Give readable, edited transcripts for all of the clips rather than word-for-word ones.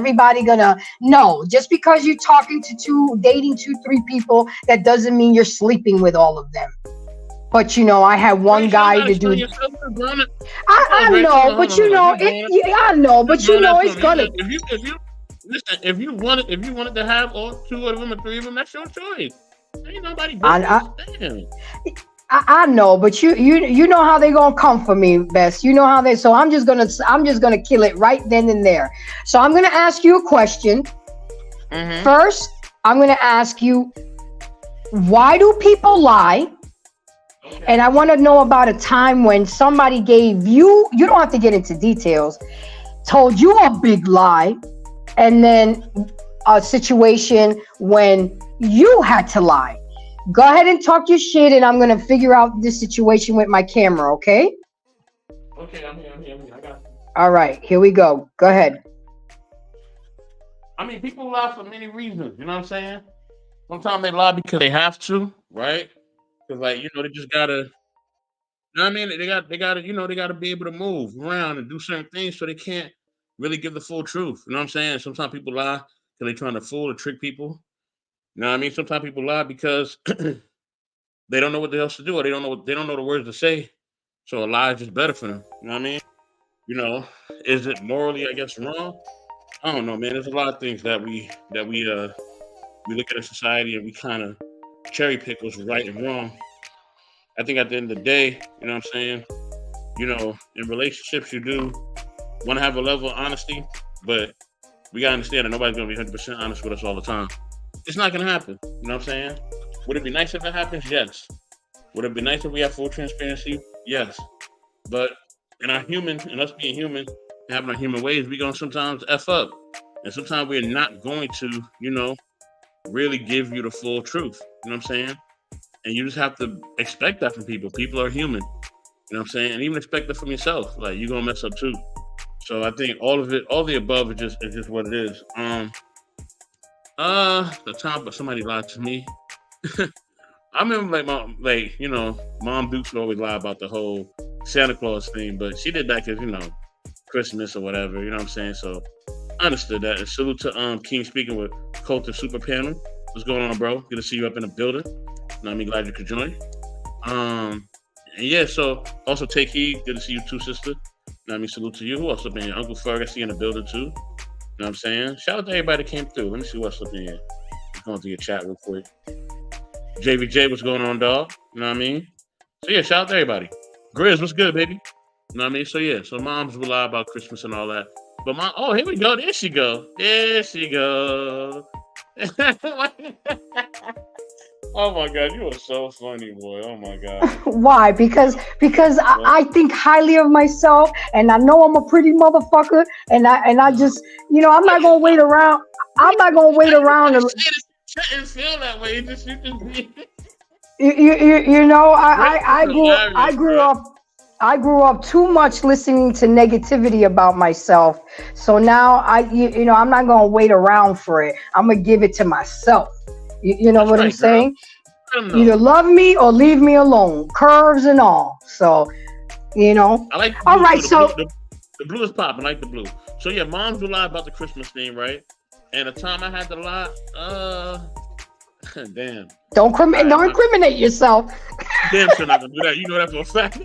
everybody gonna no, just because you're talking to dating two, three people, that doesn't mean you're sleeping with all of them. But I had one Grace, you don't guy gotta to do. explain yourself. You're grown. Hold I on, Grace. Hold know, on, hold but on, hold on. You it. grown. I know, You but grown ass it's woman. You gonna. just if you listen, if you wanted to have all two of them or three of them, that's your choice. Ain't nobody I, business. I Damn. I know, but you know how they gonna come for me, Bess. You know how they. So I'm just gonna kill it right then and there. So I'm gonna ask you a question Mm-hmm. first. I'm gonna ask you, why do people lie? And Okay. I want to know about a time when somebody gave you. You don't have to get into details. Told you a big lie, and then a situation when you had to lie. Go ahead and talk your shit, and I'm gonna figure out this situation with my camera. Okay? Okay, I'm here. I'm here. I'm here. I got you. All right, here we go. Go ahead. I mean, people lie for many reasons. You know what I'm saying? Sometimes they lie because they have to, right? Because like they just gotta. You know what I mean? They gotta they gotta be able to move around and do certain things, so they can't really give the full truth. You know what I'm saying? Sometimes people lie because they're trying to fool or trick people. You know what I mean? Sometimes people lie because they don't know what else to do, or they don't know the words to say. So a lie is just better for them. You know what I mean? You know, is it morally, I guess, wrong? I don't know, man. There's a lot of things that we look at a society and we kind of cherry pick what's right and wrong. I think at the end of the day, you know what I'm saying? In relationships, you do want to have a level of honesty, but we gotta understand that nobody's gonna be 100% honest with us all the time. It's not gonna happen. You know what I'm saying? Would it be nice if it happens? Yes. Would it be nice if we have full transparency? Yes. But in us being human, having our human ways, we gonna sometimes f up, and sometimes we're not going to, really give you the full truth. You know what I'm saying? And you just have to expect that from people. People are human. You know what I'm saying? And even expect that from yourself. Like you're gonna mess up too. So I think all of it, all the above, is just what it is. The time, but somebody lied to me. I remember Mom Dukes would always lie about the whole Santa Claus thing, but she did that because Christmas or whatever. You know what I'm saying? So I understood that. And salute to King speaking with Colton Super Panel. What's going on, bro? Good to see you up in the building. I'm glad you could join. And yeah, so also take heed. Good to see you too, sister. Salute to you. Who else up in here? Uncle Ferg, I see you in the building too. You know what I'm saying? Shout out to everybody that came through. Let me see what's up in here. Just going through your chat real quick. JVJ, what's going on, dog? You know what I mean? So yeah, shout out to everybody. Grizz, what's good, baby? You know what I mean? So yeah, so moms will lie about Christmas and all that. But oh, here we go. There she go. There she go. Oh my god, you are so funny, boy. Oh my god. Why? Because Well, I think highly of myself, and I know I'm a pretty motherfucker, and I just I'm not gonna wait around. I'm not gonna wait around. you say this, you shouldn't feel that way. You just be Grace is I grew I hilarious, grew bro. up I grew up too much listening to negativity about myself. So now I'm not gonna wait around for it. I'm gonna give it to myself. You know That's what I'm right, girl. saying? Let them Either know. love me or leave me alone. Curves and all. So you know. I like the All blue right. too. So The blue is popping. I like the blue. So yeah, moms will lie about the Christmas thing, right? And the time I had to lie, damn. All right, don't incriminate yourself. I'm damn sure not gonna do that. You know that for a fact.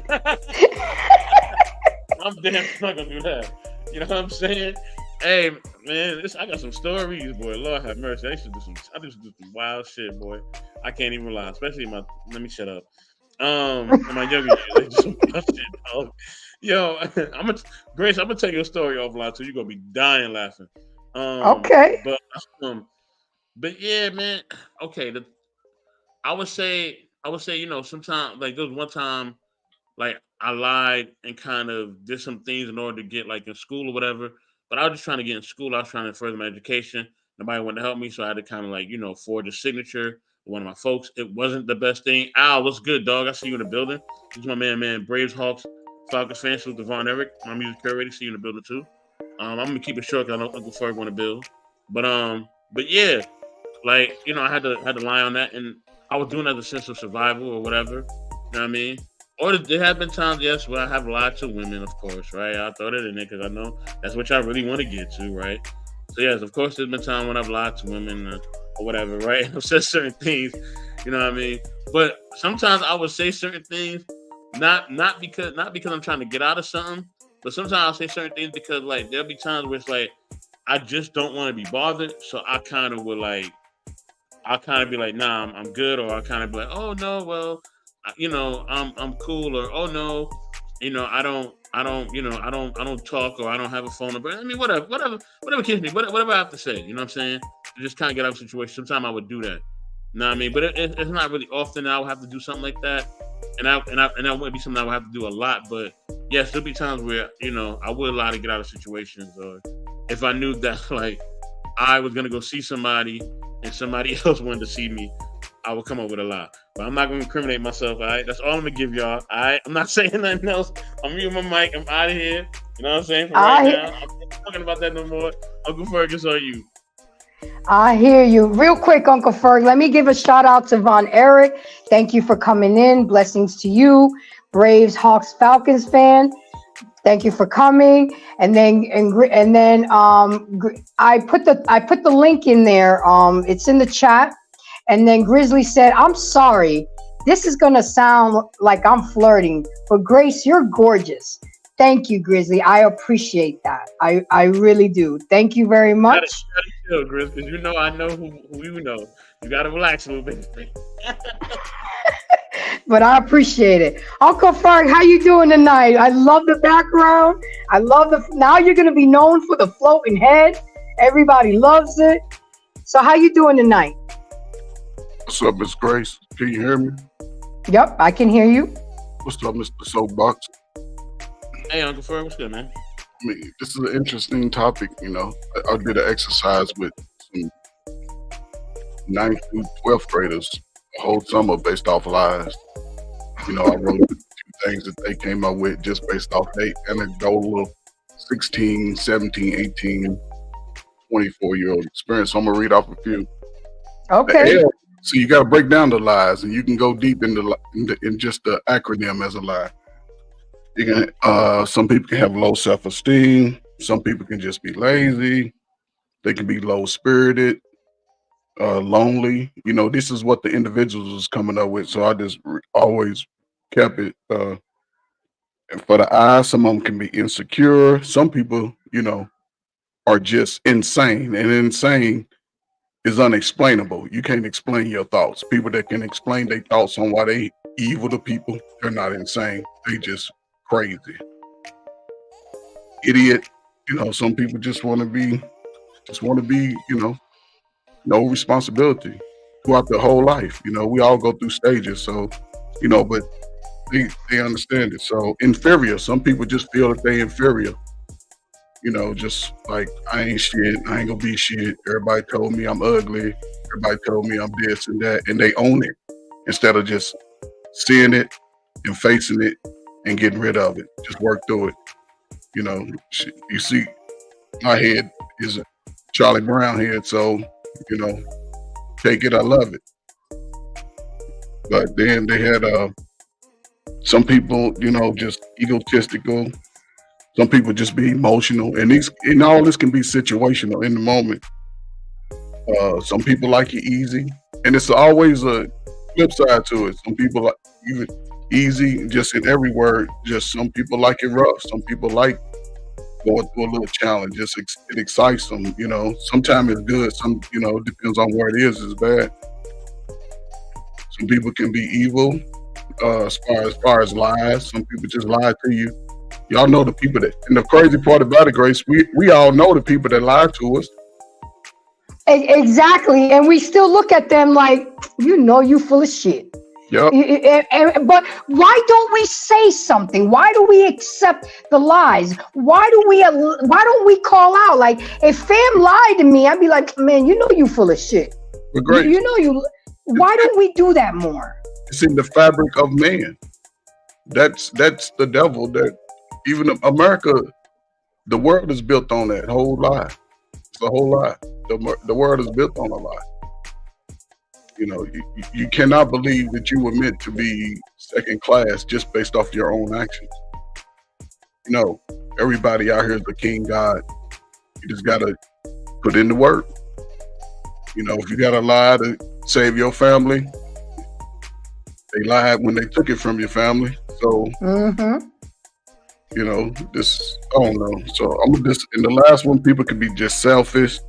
I'm damn sure not gonna do that. You know what I'm saying? Hey man, I got some stories, boy. Lord have mercy. I used to do some wild shit, boy. I can't even lie, especially in my. Let me shut up. In my younger years, I used to do some wild shit, dog. Yo, Grace. I'm gonna tell you a story offline, so you're gonna be dying laughing. Um, Okay. but um, but yeah, man. Okay, I would say, sometimes like there was one time like I lied and kind of did some things in order to get like in school or whatever. But I was just trying to get in school. I was trying to further my education. Nobody wanted to help me, so I had to kind of like forge a signature with one of my folks. It wasn't the best thing. Al, what's good, dog? I see you in the building. This is my man, Braves, Hawks, Falcons fan. Salute to Von Eric, my music curator. See you in the building too. I'm gonna keep it short because I know Uncle Ferg want to build. But yeah, like I had to lie on that, and I was doing it as a sense of survival or whatever. You know what I mean? Or there have been times, yes, where I have lied to women, of course, right? I throw that in there because I know that's what y'all really want to get to, right? So yes, of course, there's been time when I've lied to women or whatever, right? I've said certain things, you know what I mean. But sometimes I would say certain things, not because I'm trying to get out of something, but sometimes I'll say certain things because like there'll be times where it's like I just don't want to be bothered, so I'll kind of be like, nah, I'm good, or I'll kind of be like, oh no, well, I'm cool, or oh no, I don't talk, or I don't have a phone number. I mean, whatever kills me, whatever I have to say, you know what I'm saying? To just kind of get out of the situation. Sometimes I would do that. You know what I mean? But it's not really often that I would have to do something like that, and that wouldn't be something I would have to do a lot. But yes, there'll be times where I would lie to get out of situations, or if I knew that like I was gonna go see somebody and somebody else wanted to see me, I would come up with a lie. But I'm not gonna incriminate myself, all right? That's all I'm gonna give y'all. All right. I'm not saying nothing else. I'm muting my mic. I'm out of here. You know what I'm saying? For right I now. I'm not talking about that no more. Uncle Fergus, on you. I hear you. Real quick, Uncle Ferg, let me give a shout out to Von Eric. Thank you for coming in. Blessings to you. Braves, Hawks, Falcons fan. Thank you for coming. I put the link in there. It's in the chat. And then Grizzly said, "I'm sorry. This is gonna sound like I'm flirting, but Grace, you're gorgeous." Thank you, Grizzly. I appreciate that. I really do. Thank you very much. You gotta chill, Grizz, because I know who you know. You gotta relax a little bit. But I appreciate it. Uncle Frank, how you doing tonight? I love the background. I love now you're gonna be known for the floating head. Everybody loves it. So how you doing tonight? What's up, Miss Grace? Can you hear me? Yep, I can hear you. What's up, Mr. Soapbox? Hey, Uncle Ferg, what's good, man? I mean, this is an interesting topic, I did an exercise with some 9th through 12th graders a whole summer based off lies. I wrote a few things that they came up with just based off their anecdotal 16, 17, 18, 24-year-old experience. So I'm going to read off a few. Okay. So you got to break down the lies, and you can go deep in just the acronym as a lie. You can. Some people can have low self-esteem. Some people can just be lazy. They can be low-spirited, lonely. This is what the individuals was coming up with. So I just always kept it. And for the I, some of them can be insecure. Some people, are just insane, and insane is unexplainable. You can't explain your thoughts. People that can explain their thoughts on why they evil to people, they're not insane. They just crazy. Idiot. Some people just want to be, no responsibility throughout their whole life. We all go through stages. So, but they understand it. So inferior. Some people just feel that they inferior. Just like, I ain't shit, I ain't gonna be shit. Everybody told me I'm ugly. Everybody told me I'm this and that, and they own it instead of just seeing it and facing it and getting rid of it. Just work through it. You see, my head is a Charlie Brown head, so take it, I love it. But then they had some people, just egotistical. Some people just be emotional, and all this can be situational in the moment. Some people like it easy, and it's always a flip side to it. Some people like even easy, just in every word. Just some people like it rough. Some people like going through a little challenge. Just it excites them. Sometimes it's good. Some it depends on where it is. It's bad. Some people can be evil. As far as lies, some people just lie to you. Y'all know the people and the crazy part about it, Grace, we all know the people that lie to us. Exactly. And we still look at them like, you full of shit. Yep. But why don't we say something? Why do we accept the lies? Why don't we call out? Like, if fam lied to me, I'd be like, man, you full of shit. But Grace, why don't we do that more? It's in the fabric of man. That's the devil. That even America, the world is built on that whole lie. It's a whole lie. The world is built on a lie. You cannot believe that you were meant to be second class just based off your own actions. Everybody out here is a king god. You just gotta put in the work. You know, if you got to lie to save your family, they lied when they took it from your family. So, you know, this, I don't know. So I'm just, in the last one, people could be just selfish,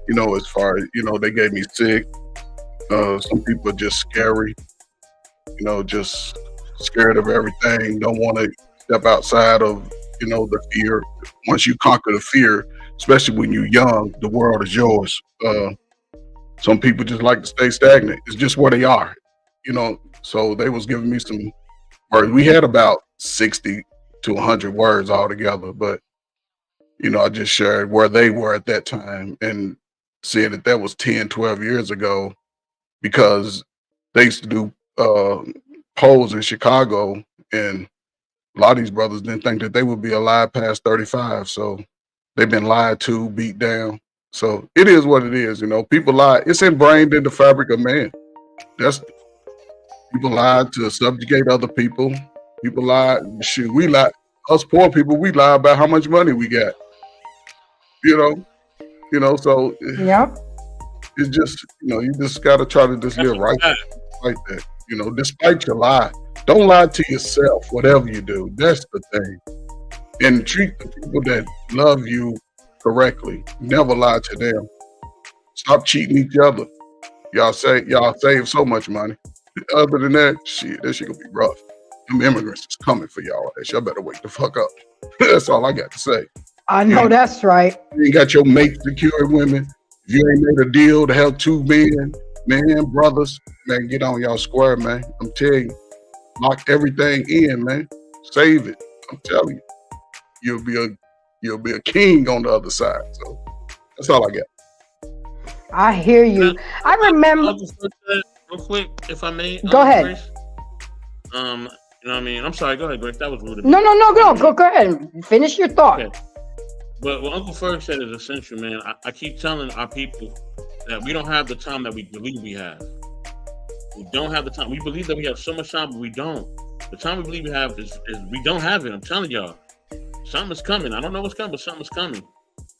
you know, as far as, you know, they gave me sick. Some people are just scary, you know, just scared of everything, don't want to step outside of, you know, the fear. Once you conquer the fear, especially when you're young, the world is yours. Some people just like to stay stagnant. It's just where they are, you know. So they was giving me some words. We had about 60 to 100 words altogether, but, you know, I just shared where they were at that time and said that was 10, 12 years ago, because they used to do polls in Chicago, and a lot of these brothers didn't think that they would be alive past 35. So they've been lied to, beat down. So it is what it is, you know. People lie. It's ingrained in the fabric of man. That's people lie to subjugate other people. People lie. Shoot, we lie. Us poor people, we lie about how much money we got. You know. So Yep. it's just, you know, you just got to try to just live right like that. You know, despite your lie, don't lie to yourself. Whatever you do, that's the thing. And treat the people that love you correctly. Never lie to them. Stop cheating each other. Y'all save so much money. Other than that, shit, that shit gonna be rough. Them immigrants is coming for y'all. Y'all better wake the fuck up. That's all I got to say. I know that's right. You ain't got your mate secured women. If you ain't made a deal to help two men, brothers, man, get on y'all square, man. I'm telling you, lock everything in, man. Save it. I'm telling you, you'll be a king on the other side. So that's all I got. I hear you. I remember. I'll just look at it real quick, if I may. Go ahead. Grace. You know what I mean? I'm sorry. Go ahead, Grace. That was rude of me. No. Go ahead. Finish your thought. Okay. But what Uncle Ferg said is essential, man. I keep telling our people that we don't have the time that we believe we have. We don't have the time. We believe that we have so much time, but we don't. The time we believe we have is we don't have it. I'm telling y'all. Something's coming. I don't know what's coming, but something's coming. You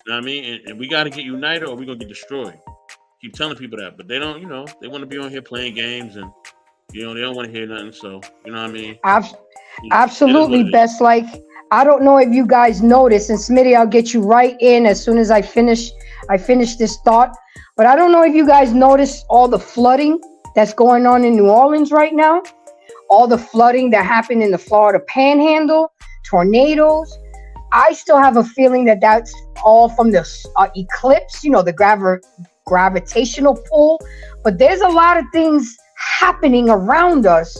know what I mean? And we got to get united or we're going to get destroyed. Keep telling people that. But they don't, you know, they want to be on here playing games and, you know, they don't want to hear nothing. So, you know what I mean? Absolutely, Best. Like, I don't know if you guys noticed, and Smitty, I'll get you right in as soon as I finish this thought. But I don't know if you guys noticed all the flooding that's going on in New Orleans right now. All the flooding that happened in the Florida Panhandle, tornadoes. I still have a feeling that that's all from the eclipse, you know, the gravitational pull. But there's a lot of things happening around us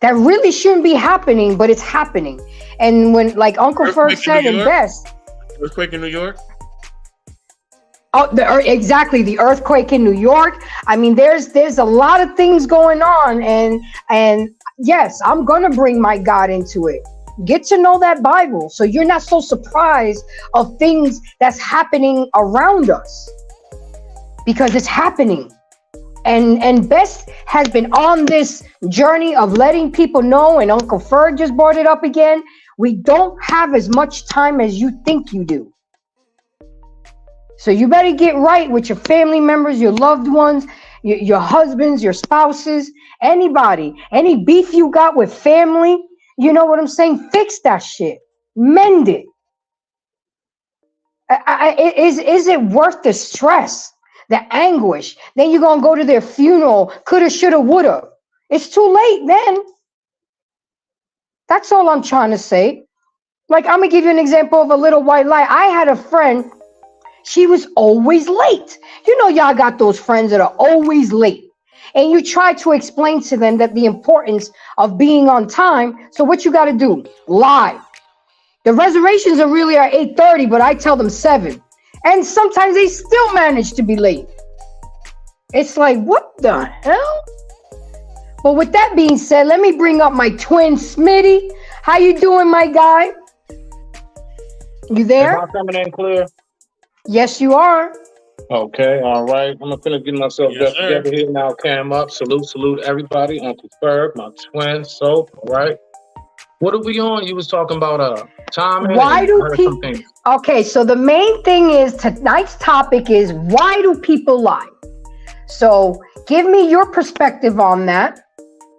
that really shouldn't be happening, but it's happening. And when, like Uncle Ferg said, and Best. Earthquake in New York? Oh, exactly, the earthquake in New York. I mean, there's a lot of things going on, and yes, I'm gonna bring my God into it. Get to know that Bible, so you're not so surprised of things that's happening around us, because it's happening. And Best has been on this journey of letting people know, and Uncle Ferg just brought it up again. We don't have as much time as you think you do. So you better get right with your family members, your loved ones, your husbands, your spouses, anybody. Any beef you got with family, you know what I'm saying? Fix that shit. Mend it. Is it worth the stress, the anguish? Then you're going to go to their funeral, coulda, shoulda, woulda. It's too late, man. That's all I'm trying to say. Like, I'm going to give you an example of a little white lie. I had a friend. She was always late. You know, y'all got those friends that are always late. And you try to explain to them that the importance of being on time. So what you got to do? Lie. The reservations are really at 8:30, but I tell them 7. And sometimes they still manage to be late. It's like, what the hell? But with that being said, let me bring up my twin, Smitty. How you doing, my guy? You there? Am I coming in clear? Yes, you are. Okay, all right. I'm gonna get myself together here now. Cam up. Salute everybody. Uncle Ferg, my twin, Soap. All right. What are we on? You was talking about time. Why do people? Okay, so the main thing is tonight's topic is why do people lie? So give me your perspective on that.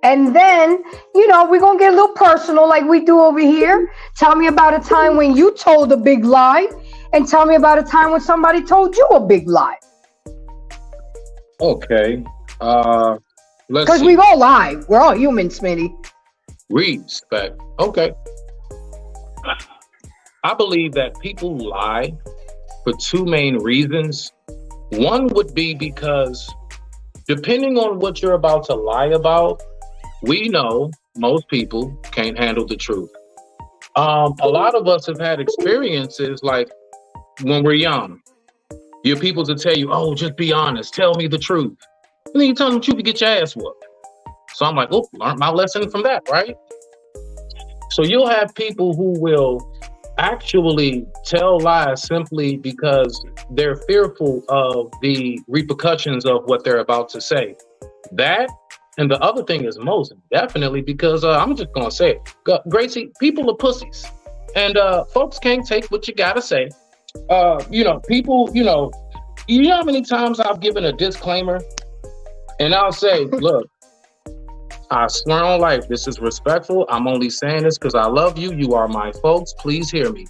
And then, we're going to get a little personal like we do over here. Tell me about a time when you told a big lie, and tell me about a time when somebody told you a big lie. Okay. Because we all lie. We're all human, Smitty. Respect. Okay. I believe that people lie for two main reasons. One would be because depending on what you're about to lie about, we know most people can't handle the truth. A lot of us have had experiences like when we're young. Your people to tell you, oh, just be honest, tell me the truth. And then you tell them the truth, you get your ass whooped. So I'm like, oh, learned my lesson from that, right? So you'll have people who will actually tell lies simply because they're fearful of the repercussions of what they're about to say. That, and the other thing is most definitely because I'm just going to say it. Gracie, people are pussies. And folks can't take what you got to say. People, you know how many times I've given a disclaimer and I'll say, look, I swear on life, this is respectful. I'm only saying this because I love you. You are my folks. Please hear me.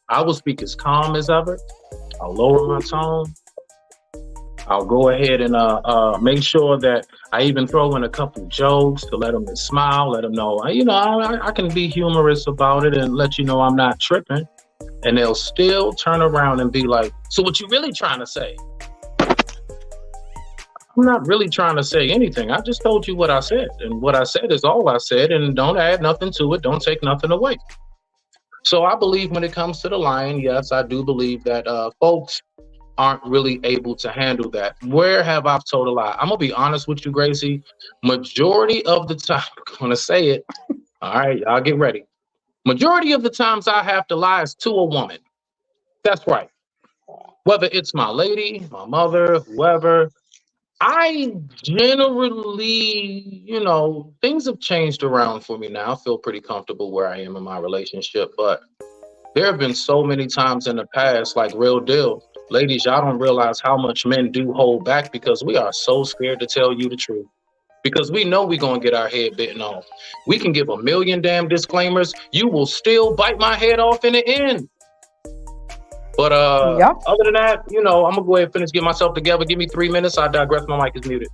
I will speak as calm as ever. I'll lower my tone. I'll go ahead and make sure that I even throw in a couple jokes to let them smile, let them know, I can be humorous about it and let you know I'm not tripping. And they'll still turn around and be like, so what you really trying to say? I'm not really trying to say anything. I just told you what I said. And what I said is all I said. And don't add nothing to it. Don't take nothing away. So I believe when it comes to the lying, yes, I do believe that folks aren't really able to handle that. Where have I told a lie? I'm going to be honest with you, Gracie. Majority of the time, I'm going to say it. All right, y'all get ready. Majority of the times I have to lie is to a woman. That's right. Whether it's my lady, my mother, whoever. I generally, things have changed around for me now. I feel pretty comfortable where I am in my relationship, but there have been so many times in the past, like real deal. Ladies, y'all don't realize how much men do hold back because we are so scared to tell you the truth. Because we know we're going to get our head bitten off. We can give a million damn disclaimers. You will still bite my head off in the end. But Other than that, I'm going to go ahead and finish, get myself together. Give me 3 minutes. I digress. My mic is muted.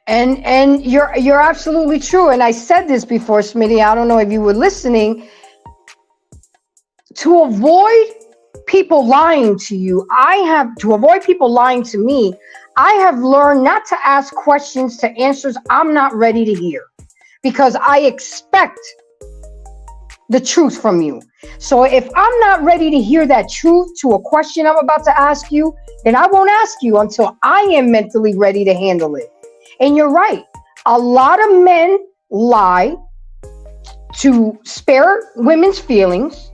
And you're absolutely true. And I said this before, Smitty. I don't know if you were listening. To avoid people lying to you, to avoid people lying to me, I have learned not to ask questions to answers I'm not ready to hear because I expect the truth from you. So if I'm not ready to hear that truth to a question I'm about to ask you, then I won't ask you until I am mentally ready to handle it. And you're right. A lot of men lie to spare women's feelings,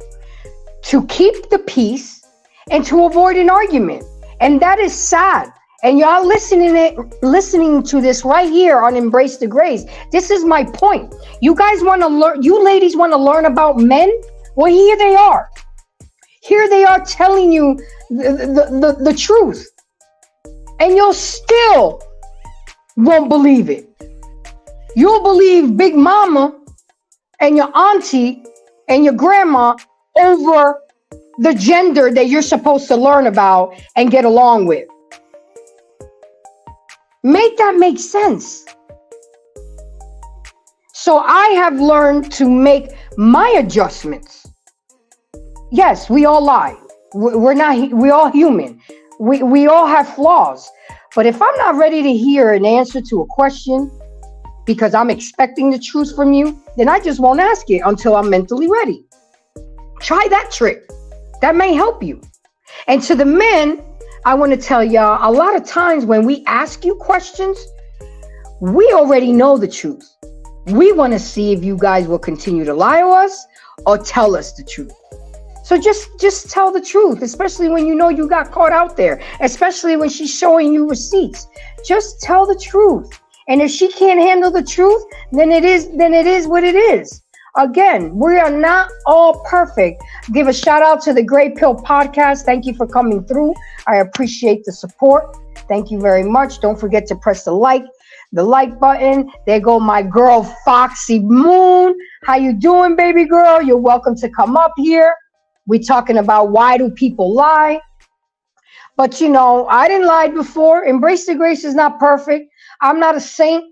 to keep the peace, and to avoid an argument. And that is sad. And y'all listening to this right here on Embrace the Grace. This is my point. You guys want to learn, you ladies want to learn about men? Well, here they are. Here they are telling you the truth. And you'll still won't believe it. You'll believe Big Mama and your auntie and your grandma over the gender that you're supposed to learn about and get along with. Make that make sense. So I have learned to make my adjustments. Yes, we all lie. We're all human. We all have flaws. But if I'm not ready to hear an answer to a question because I'm expecting the truth from you, then I just won't ask it until I'm mentally ready. Try that trick. That may help you. And to the men, I want to tell y'all, a lot of times when we ask you questions, we already know the truth. We want to see if you guys will continue to lie to us or tell us the truth. So just tell the truth, especially when you know you got caught out there, especially when she's showing you receipts. Just tell the truth. And if she can't handle the truth, then it is what it is. Again, we are not all perfect. Give a shout out to the Gray Pill Podcast. Thank you for coming through. I appreciate the support. Thank you very much. Don't forget to press the like button. There go my girl Foxy Moon. How you doing, baby girl? You're welcome to come up here. We're talking about why do people lie. But you know, I didn't lie before. Embrace the Grace is not perfect. I'm not a saint.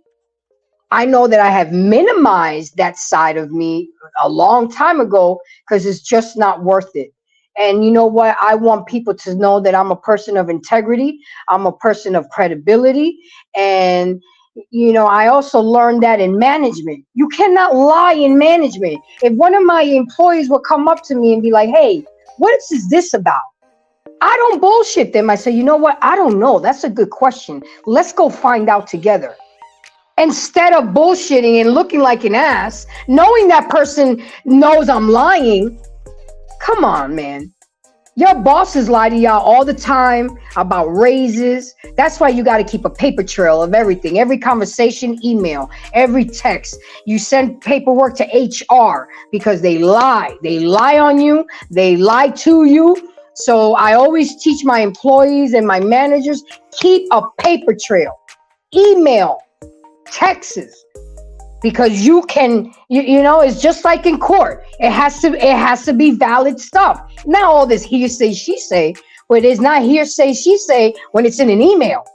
I know that I have minimized that side of me a long time ago because it's just not worth it. And you know what? I want people to know that I'm a person of integrity. I'm a person of credibility. And, you know, I also learned that in management. You cannot lie in management. If one of my employees will come up to me and be like, hey, what is this about? I don't bullshit them. I say, you know what? I don't know. That's a good question. Let's go find out together. Instead of bullshitting and looking like an ass, knowing that person knows I'm lying. Come on, man. Your bosses lie to y'all all the time about raises. That's why you got to keep a paper trail of everything. Every conversation, email, every text. You send paperwork to HR because they lie. They lie on you. They lie to you. So I always teach my employees and my managers, keep a paper trail. Email, texts. Because you can, you know, it's just like in court. It has to be valid stuff. Not all this hearsay, she say, but it's not hearsay, she say when it's in an email.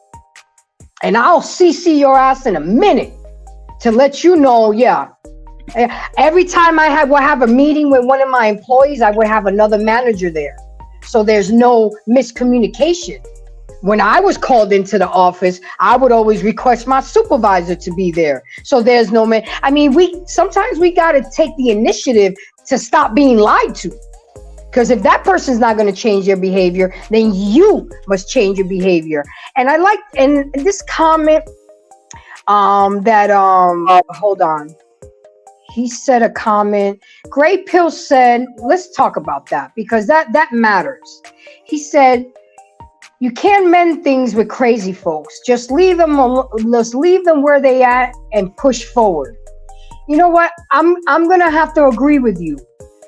And I'll CC your ass in a minute to let you know, yeah. Every time I would have a meeting with one of my employees, I would have another manager there. So there's no miscommunication. When I was called into the office, I would always request my supervisor to be there. So there's no man. I mean, sometimes we got to take the initiative to stop being lied to. Because if that person's not going to change their behavior, then you must change your behavior. And I like, and this comment hold on. He said a comment. Gray Pill said, let's talk about that because that matters. He said, you can't mend things with crazy folks. Just leave them where they at and push forward. You know what? I'm gonna have to agree with you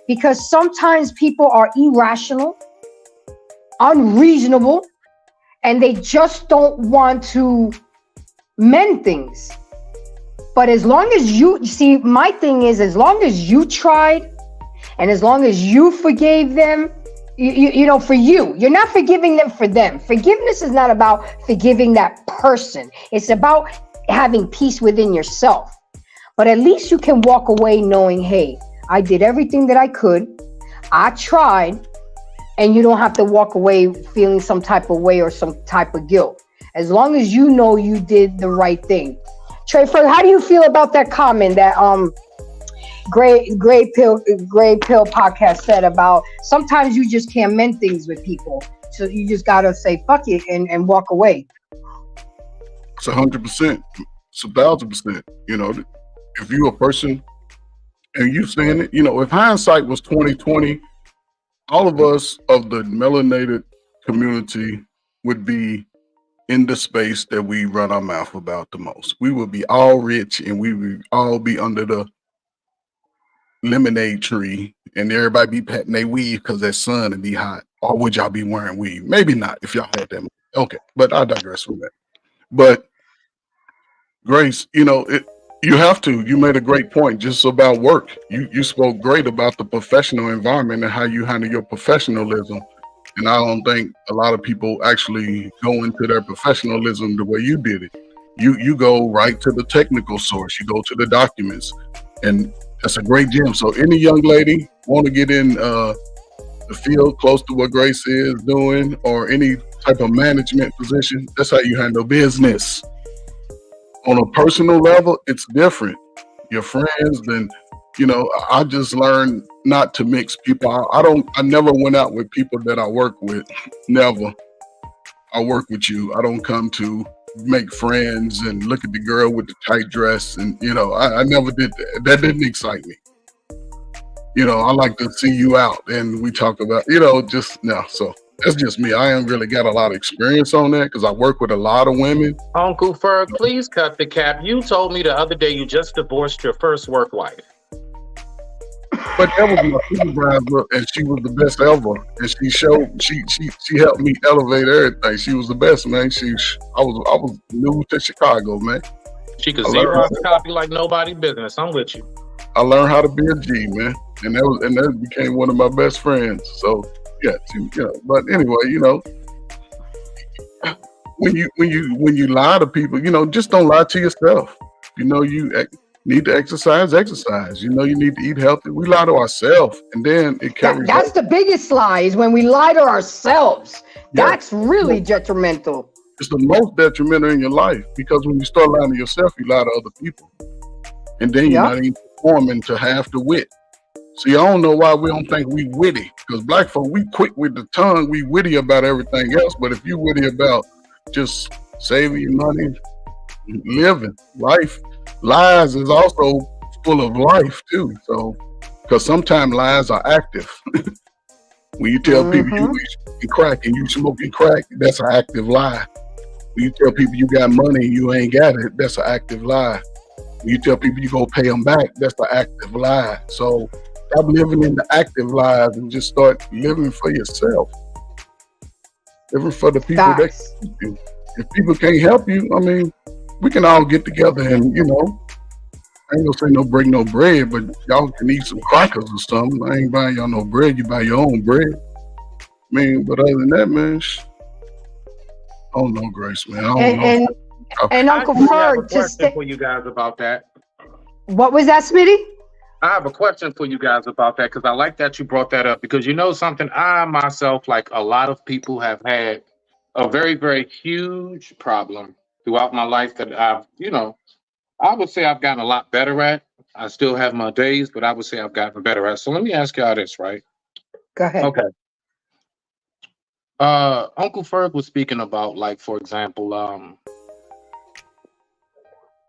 because sometimes people are irrational, unreasonable, and they just don't want to mend things. But as long as you see, my thing is, as long as you tried and as long as you forgave them, you know, for you're not forgiving them for them. Forgiveness is not about forgiving that person. It's about having peace within yourself. But at least you can walk away knowing, hey, I did everything that I could. I tried. And you don't have to walk away feeling some type of way or some type of guilt. As long as you know you did the right thing. Trey Ferg, how do you feel about that comment that Gray Pill podcast said about sometimes you just can't mend things with people, so you just gotta say fuck it and walk away? It's 100%. It's 1,000%. You know, if you're a person and you saying it, you know, if hindsight was 2020, all of us of the melanated community would be in the space that we run our mouth about the most. We would be all rich and we would all be under the lemonade tree and everybody be patting their weave because that sun and be hot. Or would y'all be wearing weave? Maybe not if y'all had that. Okay, but I digress from that. But Grace, you know, you have to. You made a great point just about work. You spoke great about the professional environment and how you handle your professionalism. And I don't think a lot of people actually go into their professionalism the way you did it. You go right to the technical source. You go to the documents, and that's a great gem. So any young lady want to get in the field close to what Grace is doing, or any type of management position, that's how you handle business. On a personal level, it's different. Your friends, then, you know, I just learned not to mix people. I never went out with people that I work with. Never. I work with you. I don't come to make friends and look at the girl with the tight dress. And, you know, I never did that. That didn't excite me. You know, I like to see you out and we talk about, you know, just no. So that's just me. I ain't really got a lot of experience on that because I work with a lot of women. Uncle Ferg, please cut the cap. You told me the other day you just divorced your first work wife. But that was my supervisor, and she was the best ever. And she helped me elevate everything. She was the best, man. I was new to Chicago, man. She could Xerox copy like nobody business. I'm with you. I learned how to be a G, man, and that became one of my best friends. So yeah, but anyway, when you lie to people, just don't lie to yourself. You need to exercise. You need to eat healthy. We lie to ourselves, and then it carries. That's the biggest lie, is when we lie to ourselves. Yeah. That's really detrimental. It's the most detrimental in your life, because when you start lying to yourself, you lie to other people, and then you're not even performing to half the wit. See, I don't know why we don't think we witty, because black folk, we quick with the tongue, we witty about everything else, but if you witty about just saving your money, living life, lies is also full of life too. So, because sometimes lies are active. When you tell people you eat crack and you smoking crack, that's an active lie. When you tell people you got money and you ain't got it, that's an active lie. When you tell people you go pay them back, that's the active lie. So stop living in the active lies and just start living for yourself. Living for the people that can help you. If people can't help you, I mean, we can all get together and, I ain't gonna say no break no bread, but y'all can eat some crackers or something. I ain't buying y'all no bread. You buy your own bread. I mean, but other than that, man, I don't know, Grace, man. I don't know. And Uncle Ferg, to stay for you guys about that. What was that, Smitty? I have a question for you guys about that, because I like that you brought that up, because something, I myself, like a lot of people, have had a very, very huge problem throughout my life that I've, I would say I've gotten a lot better at. I still have my days, but I would say I've gotten better at. So let me ask y'all this, right? Go ahead. Okay. Uncle Ferg was speaking about, like, for example,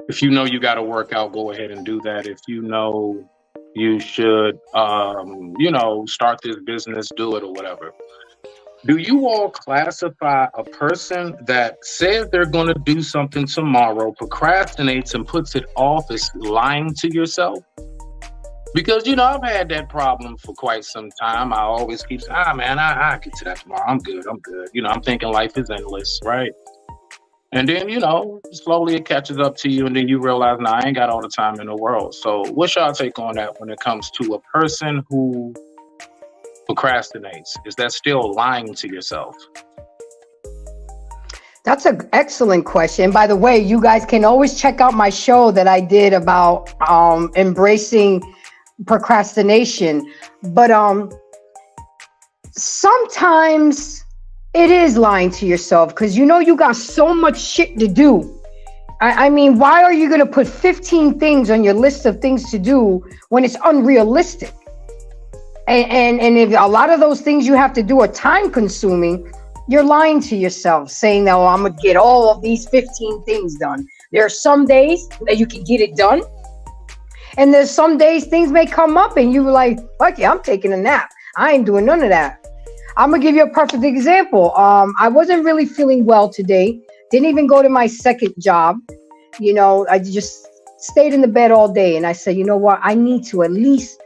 if you got to work out, go ahead and do that. If you should, start this business, do it, or whatever. Do you all classify a person that says they're going to do something tomorrow, procrastinates and puts it off, as lying to yourself? Because, I've had that problem for quite some time. I always keep saying, man, I'll get to that tomorrow. I'm good. I'm thinking life is endless, right? And then, slowly it catches up to you, and then you realize, I ain't got all the time in the world. So what's y'all take on that when it comes to a person who procrastinates? Is that still lying to yourself? That's an excellent question. By the way, you guys can always check out my show that I did about embracing procrastination. But sometimes it is lying to yourself, because you got so much shit to do. I mean, why are you going to put 15 things on your list of things to do when it's unrealistic? And if a lot of those things you have to do are time consuming, you're lying to yourself, saying that, I'm going to get all of these 15 things done. There are some days that you can get it done. And there's some days things may come up and you're like, fuck yeah, I'm taking a nap. I ain't doing none of that. I'm going to give you a perfect example. I wasn't really feeling well today. Didn't even go to my second job. I just stayed in the bed all day. And I said, you know what? I need to at least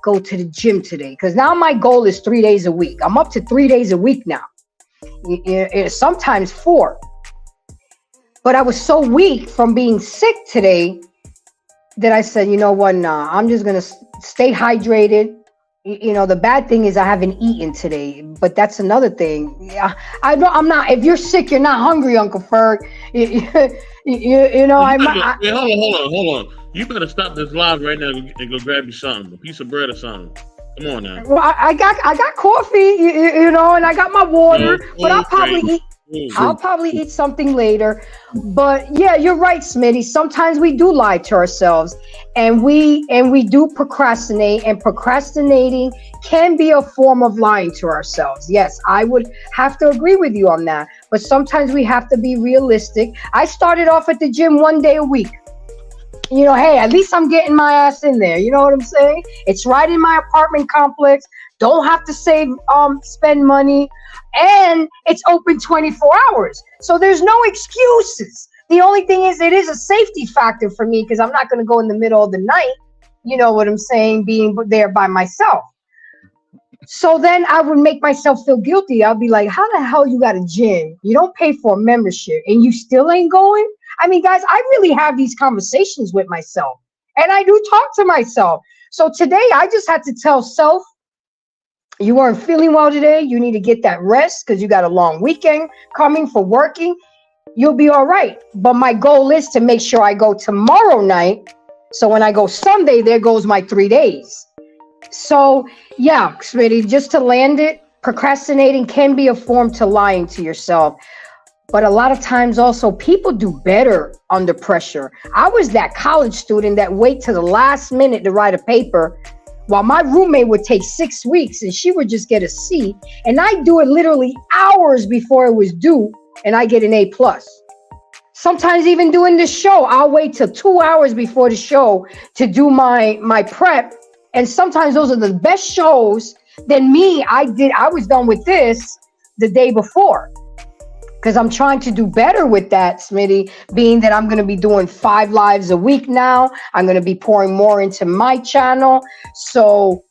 go to the gym today, because now my goal is 3 days a week. I'm up to 3 days a week now. Sometimes 4. But I was so weak from being sick today that I said, you know what? Nah, I'm just going to stay hydrated. The bad thing is I haven't eaten today, but that's another thing. Yeah, I'm not. If you're sick, you're not hungry, Uncle Ferg. Hold on. You better stop this live right now and go grab you something, a piece of bread or something. Come on now. Well, I got coffee, and I got my water, but I'll probably eat something later. But yeah, you're right, Smitty. Sometimes we do lie to ourselves, and we do procrastinate, and procrastinating can be a form of lying to ourselves. Yes, I would have to agree with you on that. But sometimes we have to be realistic. I started off at the gym 1 day a week. Hey, at least I'm getting my ass in there. You know what I'm saying? It's right in my apartment complex. Don't have to spend money. And it's open 24 hours. So there's no excuses. The only thing is, it is a safety factor for me, because I'm not going to go in the middle of the night. you know what I'm saying, being there by myself. So then I would make myself feel guilty. I'll be like, how the hell you got a gym? You don't pay for a membership and you still ain't going? I mean, guys, I really have these conversations with myself and I do talk to myself. So today I just had to tell self, you weren't feeling well today. You need to get that rest because you got a long weekend coming for working. You'll be all right. But my goal is to make sure I go tomorrow night. So when I go Sunday, there goes my 3 days. So yeah, Smitty, just to land it, procrastinating can be a form to lying to yourself. But a lot of times also people do better under pressure. I was that college student that wait to the last minute to write a paper while my roommate would take 6 weeks and she would just get a C. And I do it literally hours before it was due and I get an A+. Sometimes even doing the show, I'll wait till 2 hours before the show to do my prep. And sometimes those are the best shows than me. I was done with this the day before because I'm trying to do better with that, Smitty, being that I'm going to be doing 5 lives a week now. I'm going to be pouring more into my channel. So,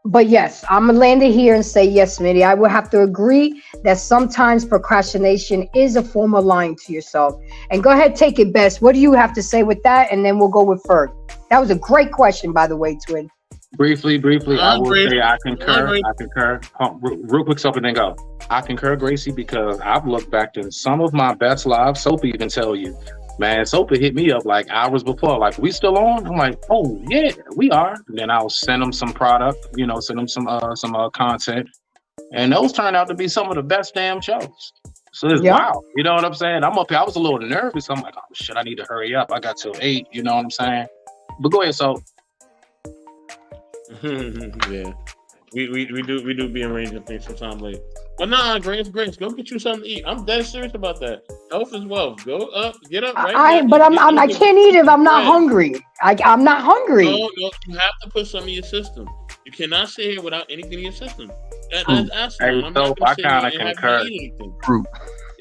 but yes, I'm going to land it here and say, yes, Smitty, I will have to agree that sometimes procrastination is a form of lying to yourself. And go ahead, take it, Bess. What do you have to say with that? And then we'll go with Ferg. That was a great question, by the way, Twin. Briefly, I will say I concur. Real quick, Soap, and then go. I concur, Gracie, because I've looked back to some of my best lives. Soap even tell you, man, Soap hit me up like hours before, like, we still on? I'm like, oh yeah, we are. And then I'll send them some product, send them some content, and those turned out to be some of the best damn shows. So it's wow, you know what I'm saying? I'm up here. I was a little nervous. I'm like, oh shit, I need to hurry up. I got till 8. You know what I'm saying? But go ahead, Soap. Yeah, we do be arranging things sometime late. But nah, Grace, go get you something to eat. I'm dead serious about that. Health is wealth. Go up, get up. Right I can't eat if I'm not hungry. I'm not hungry. No, you have to put some in your system. You cannot sit here without anything in your system. That's hey, so I kind of concur.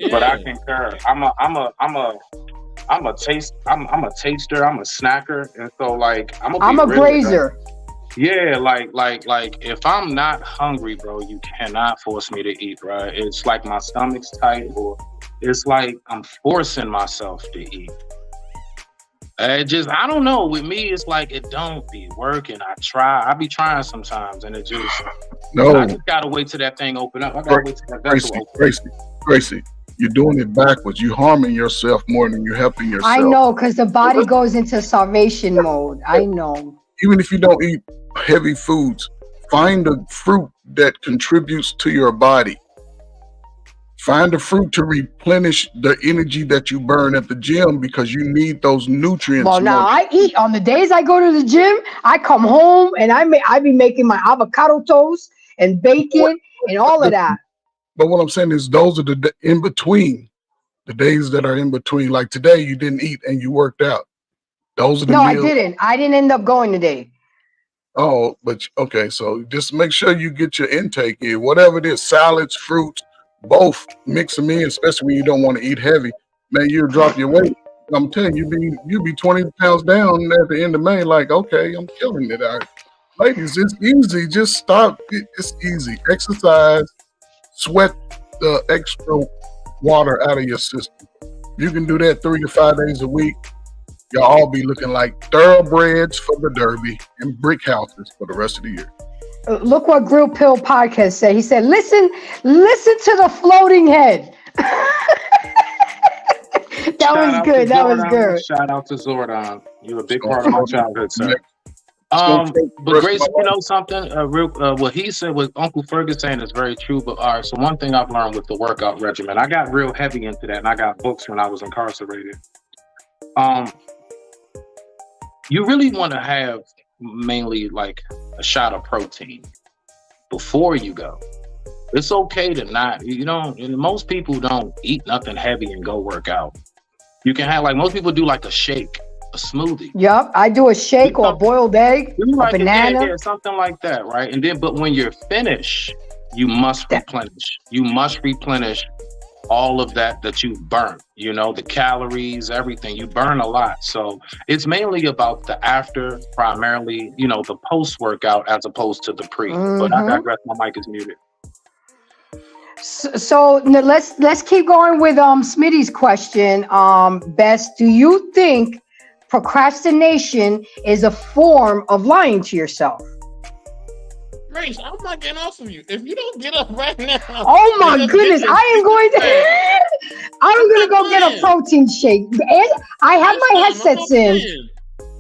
But I concur. I'm a taster. I'm a snacker, and so like I'm a grazer. Yeah, like if I'm not hungry, bro, you cannot force me to eat, bro. It's like my stomach's tight, or it's like I'm forcing myself to eat. I don't know. With me, it's like it don't be working. I be trying sometimes, and it just I just gotta wait till that thing open up. I gotta wait till that vessel open up. Gracie, you're doing it backwards. You're harming yourself more than you're helping yourself. I know, because the body goes into starvation mode. I know. Even if you don't eat heavy foods, find a fruit that contributes to your body. Find a fruit to replenish the energy that you burn at the gym because you need those nutrients. Well, now I eat on the days I go to the gym. I come home and I be making my avocado toast and bacon and all of that. But what I'm saying is those are the in between, the days that are in between. Like today, you didn't eat and you worked out. Those are the meals. I didn't end up going today. Oh, but okay. So just make sure you get your intake in. Whatever it is, salads, fruits, both mix them in, especially when you don't want to eat heavy. Man, you'll drop your weight. I'm telling you, you'll be 20 pounds down at the end of May. Like, okay, I'm killing it. Ladies, it's easy. Just stop. It's easy. Exercise, sweat the extra water out of your system. You can do that 3 to 5 days a week. Y'all all be looking like thoroughbreds for the Derby and brick houses for the rest of the year. Look what Grill Pill Podcast said. He said, listen to the floating head. That was good. Shout out to Zordon. You're a big part of my childhood, sir. But Grace, you know something? What he said, what Uncle Fergus saying is very true. But all right, so one thing I've learned with the workout regimen, I got real heavy into that, and I got books when I was incarcerated. You really want to have mainly like a shot of protein before you go. It's okay to not, most people don't eat nothing heavy and go work out. You can have, like, most people do like a shake, a smoothie. Yep, I do a shake or a boiled egg, a banana. Yeah, something like that, right? And then, but when you're finished, you must replenish. You must replenish all of that you've burnt, you know, the calories, everything. You burn a lot. So it's mainly about the after, primarily, you know, the post-workout as opposed to the pre. But I digress, my mic is muted. So let's keep going with Smitty's question. Bess, do you think procrastination is a form of lying to yourself? Grace, I'm not getting off of you. If you don't get up right now. Oh my goodness, I'm gonna go get a protein shake. And I have my headsets in.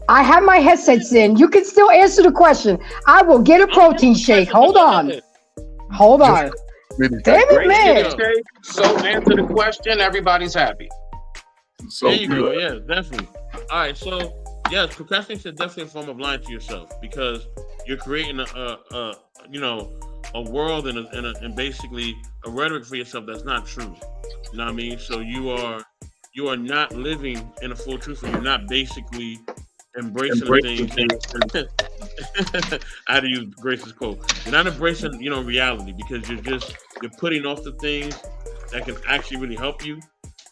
I have my headsets in. You can still answer the question. I will get a protein shake. Hold on. Damn it, man. So answer the question. Everybody's happy. So there you go. Yeah, definitely. All right. So yes, procrastination is definitely a form of lying to yourself because you're creating a world and basically a rhetoric for yourself that's not true. You know what I mean? So you are not living in a full truth, and you're not basically embracing things. I had to use Grace's quote. You're not embracing, reality because you're putting off the things that can actually really help you,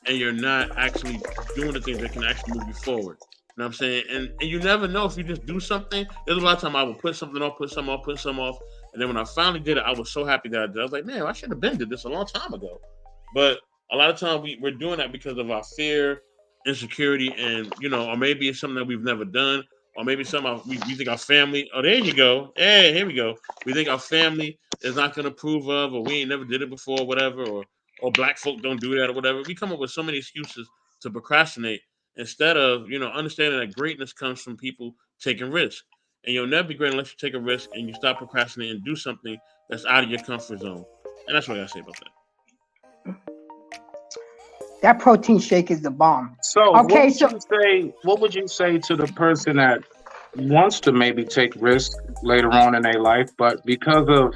and you're not actually doing the things that can actually move you forward. You know what I'm saying? And you never know if you just do something. There's a lot of time I will put something off, put some off. And then when I finally did it, I was so happy that I did. I was like, man, I should have been did this a long time ago. But a lot of times we're doing that because of our fear, insecurity, and, or maybe it's something that we've never done. Or maybe we think our family, oh, there you go. Hey, here we go. We think our family is not going to approve of, or we ain't never did it before, or whatever, or black folk don't do that or whatever. We come up with so many excuses to procrastinate instead of, understanding that greatness comes from people taking risks. And you'll never be great unless you take a risk and you stop procrastinating and do something that's out of your comfort zone. And that's what I gotta say about that. That protein shake is the bomb. So, what would you say to the person that wants to maybe take risks later on in their life, but because of,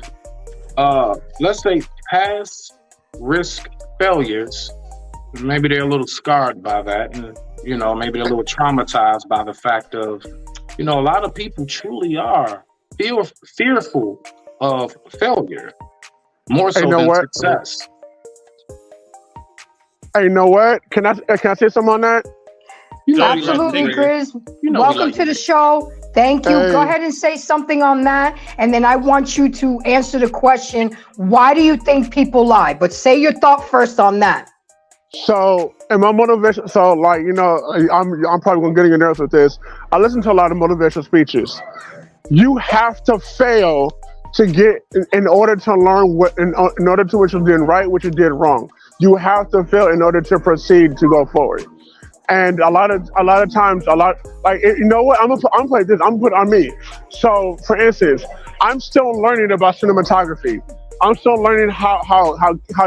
let's say, past risk failures, maybe they're a little scarred by that, and maybe they're a little traumatized by the fact of, a lot of people truly are fearful of failure more so than success. Hey, you know what? Can I say something on that? Absolutely, Chris. Welcome to the show. Thank you. Go ahead and say something on that. And then I want you to answer the question, why do you think people lie? But say your thought first on that. So, and my motivation, I'm probably going to get in your nerves with this. I listen to a lot of motivational speeches. You have to fail to get, in order to learn in order to what you did right, what you did wrong. You have to fail in order to proceed to go forward. And a lot of times, I'm gonna play this. I'm gonna put it on me. So, for instance, I'm still learning about cinematography. I'm still learning how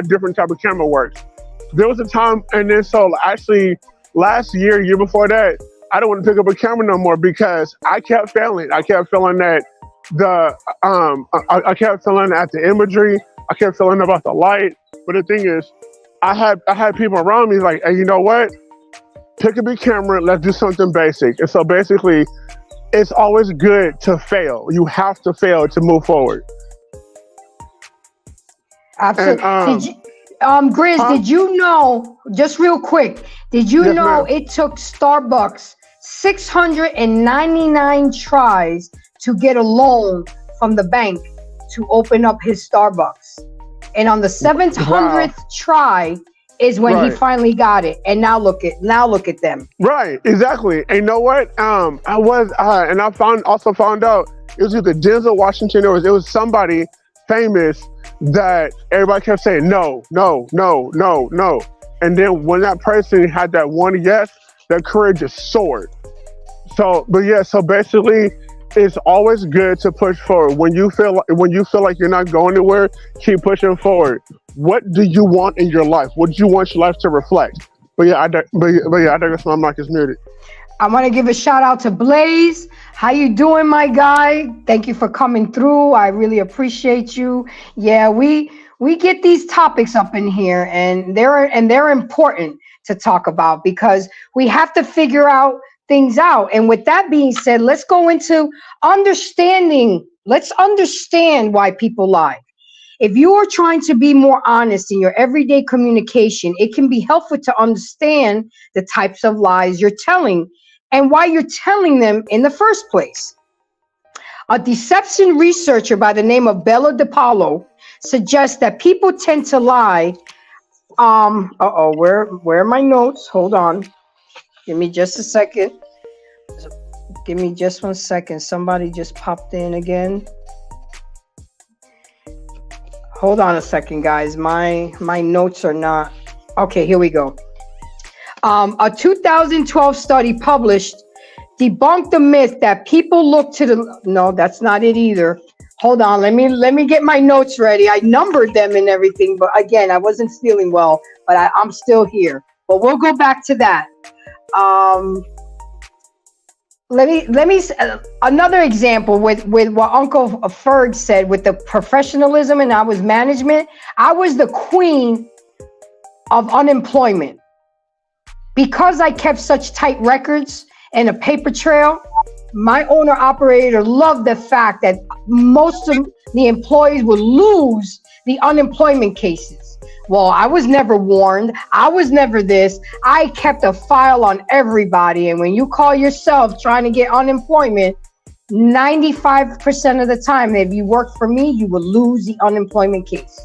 different type of camera works. There was a time, and then so actually last year before that, I don't want to pick up a camera no more because I kept failing. I kept feeling that I kept feeling at the imagery. I kept feeling about the light. But the thing is, I had people around me like, hey, you know what? Pick up your camera. Let's do something basic. And so basically, it's always good to fail. You have to fail to move forward. Absolutely. Grizz, did you know, just real quick, it took Starbucks 699 tries to get a loan from the bank to open up his Starbucks? And on the 700th try is when he finally got it. And now look at them. Right, exactly. And you know what? I also found out it was either Denzel Washington or it was somebody famous that everybody kept saying no. And then when that person had that one yes, their courage just soared. So basically, it's always good to push forward. When you feel like you're not going anywhere, keep pushing forward. What do you want in your life? What do you want your life to reflect? I guess my mic is muted. I want to give a shout out to Blaze. How you doing, my guy? Thank you for coming through. I really appreciate you. Yeah, we get these topics up in here, and they're important to talk about because we have to figure out things out. And with that being said, let's go into understanding. Let's understand why people lie. If you are trying to be more honest in your everyday communication, it can be helpful to understand the types of lies you're telling and why you're telling them in the first place. A deception researcher by the name of Bella DePaulo suggests that people tend to lie. Where are my notes? Hold on. Give me just a second. Give me just 1 second. Somebody just popped in again. Hold on a second, guys. My notes are not. Okay, here we go. A 2012 study published debunked the myth that people look to the. No, that's not it either. Hold on. Let me get my notes ready. I numbered them and everything, but again, I wasn't feeling well, but I'm still here. But we'll go back to that. Let me another example with what Uncle Ferg said with the professionalism, and I was management. I was the queen of unemployment because I kept such tight records and a paper trail. My owner operator loved the fact that most of the employees would lose the unemployment cases. Well, I was never warned. I was never this. I kept a file on everybody. And when you call yourself trying to get unemployment, 95% of the time, if you work for me, you will lose the unemployment case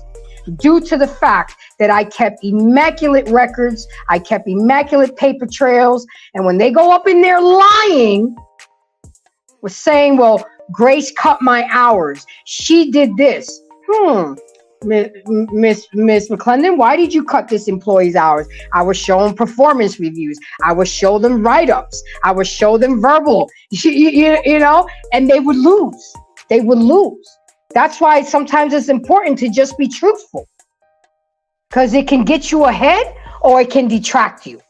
due to the fact that I kept immaculate records. I kept immaculate paper trails. And when they go up in there lying, was saying, well, Grace cut my hours. She did this. Miss McClendon, why did you cut this employee's hours? I was showing performance reviews. I would show them write-ups. I would show them verbal, you know, and they would lose. They would lose. That's why sometimes it's important to just be truthful, because it can get you ahead or it can detract you.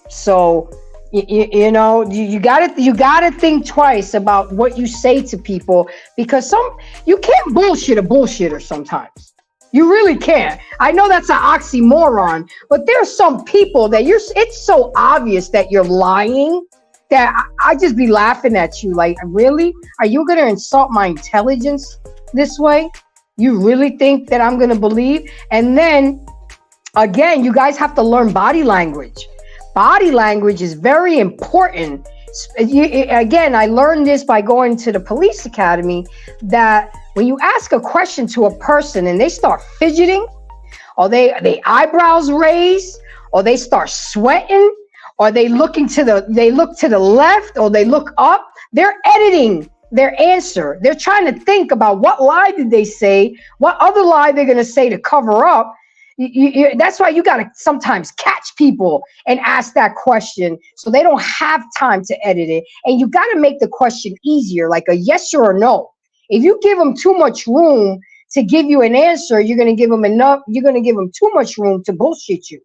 So, you know, you gotta think twice about what you say to people, because you can't bullshit a bullshitter sometimes. You really can't. I know that's an oxymoron, but there's some people that it's so obvious that you're lying that I just be laughing at you. Like, really? Are you gonna insult my intelligence this way? You really think that I'm gonna believe? And then again, you guys have to learn body language. Body language is very important. Again, I learned this by going to the police academy, that when you ask a question to a person and they start fidgeting, or they eyebrows raise, or they start sweating, or they look to the left, or they look up, they're editing their answer. They're trying to think about what lie did they say, what other lie they're going to say to cover up. That's why you got to sometimes catch people and ask that question so they don't have time to edit it. And you got to make the question easier, like a yes or a no. If you give them too much room to give you an answer, you're going to give them too much room to bullshit you.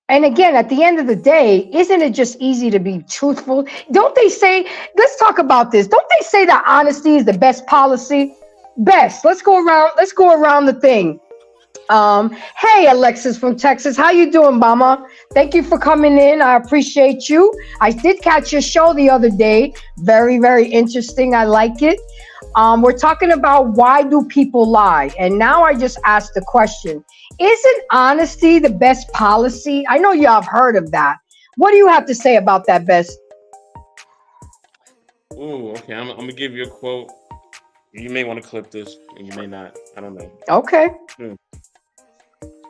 And again, at the end of the day, isn't it just easy to be truthful? Don't they say, let's talk about this. Don't they say that honesty is the best policy? Best. Let's go around the thing. Hey, Alexis from Texas. How you doing, Mama? Thank you for coming in. I appreciate you. I did catch your show the other day. Very, very interesting. I like it. We're talking about why do people lie? And now I just asked the question, isn't honesty the best policy? I know you have heard of that. What do you have to say about that, Bess? Ooh, okay. I'm going to give you a quote. You may want to clip this, and you may not. I don't know. Okay.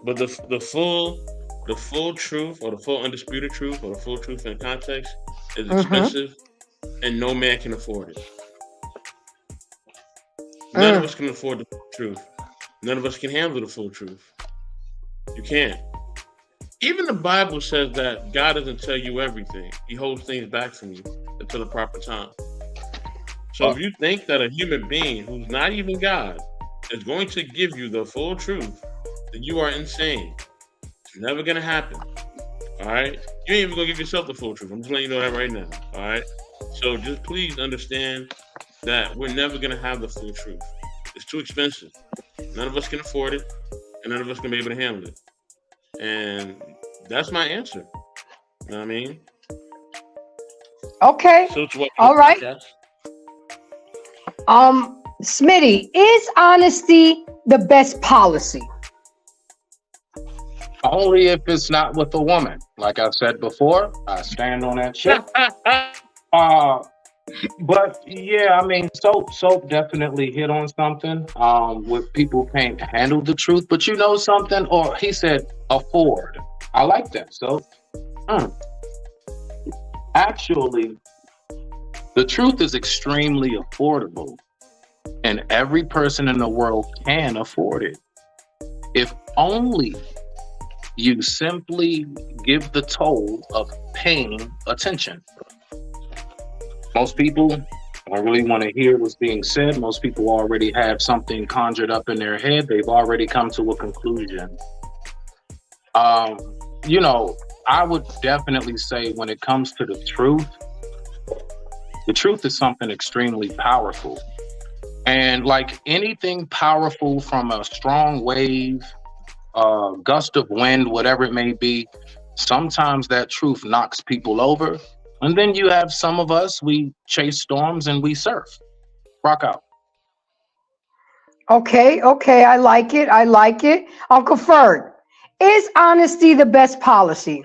But the full truth, or the full undisputed truth, or the full truth in context is expensive, and no man can afford it. None of us can afford the full truth. None of us can handle the full truth. You can't. Even the Bible says that God doesn't tell you everything. He holds things back from you until the proper time. So if you think that a human being who's not even God is going to give you the full truth, then you are insane. It's never going to happen. All right? You ain't even going to give yourself the full truth. I'm just letting you know that right now. All right? So just please understand that we're never going to have the full truth. It's too expensive. None of us can afford it, and none of us can be able to handle it. And that's my answer. You know what I mean? Okay. So all right. Smitty, is honesty the best policy? Only if it's not with a woman. Like I said before, I stand on that shit. But yeah, I mean, soap definitely hit on something. With people can't handle the truth, but you know something, or he said afford. I like that. So, actually, the truth is extremely affordable, and every person in the world can afford it. If only you simply give the toll of paying attention. Most people don't really want to hear what's being said. Most people already have something conjured up in their head. They've already come to a conclusion. You know, I would definitely say when it comes to the truth is something extremely powerful. And like anything powerful, from a strong wave, gust of wind, whatever it may be, sometimes that truth knocks people over. And then you have some of us, we chase storms and we surf. Rock out. Okay, I like it. Uncle Ferg, is honesty the best policy?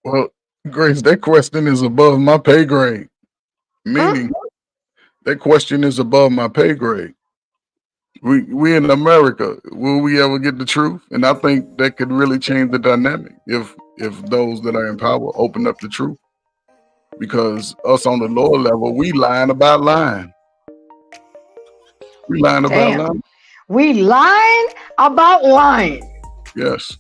Well, Grace, that question is above my pay grade. Meaning, that question is above my pay grade. We in America, will we ever get the truth? And I think that could really change the dynamic if those that are in power open up the truth. Because us on the lower level, we lying about lying. We lying about lying. We lying about lying. Yes.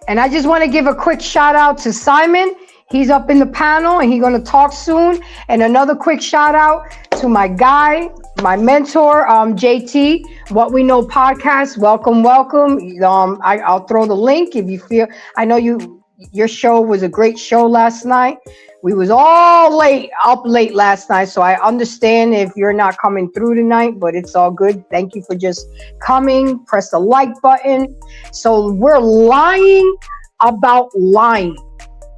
And I just want to give a quick shout out to Simon. He's up in the panel and he's going to talk soon. And another quick shout out to my guy, my mentor, JT, What We Know podcast. Welcome. I'll throw the link if you feel. I know your show was a great show last night. We was all up late last night, so I understand if you're not coming through tonight, but it's all good. Thank you for just coming. Press the like button. So we're lying about lying.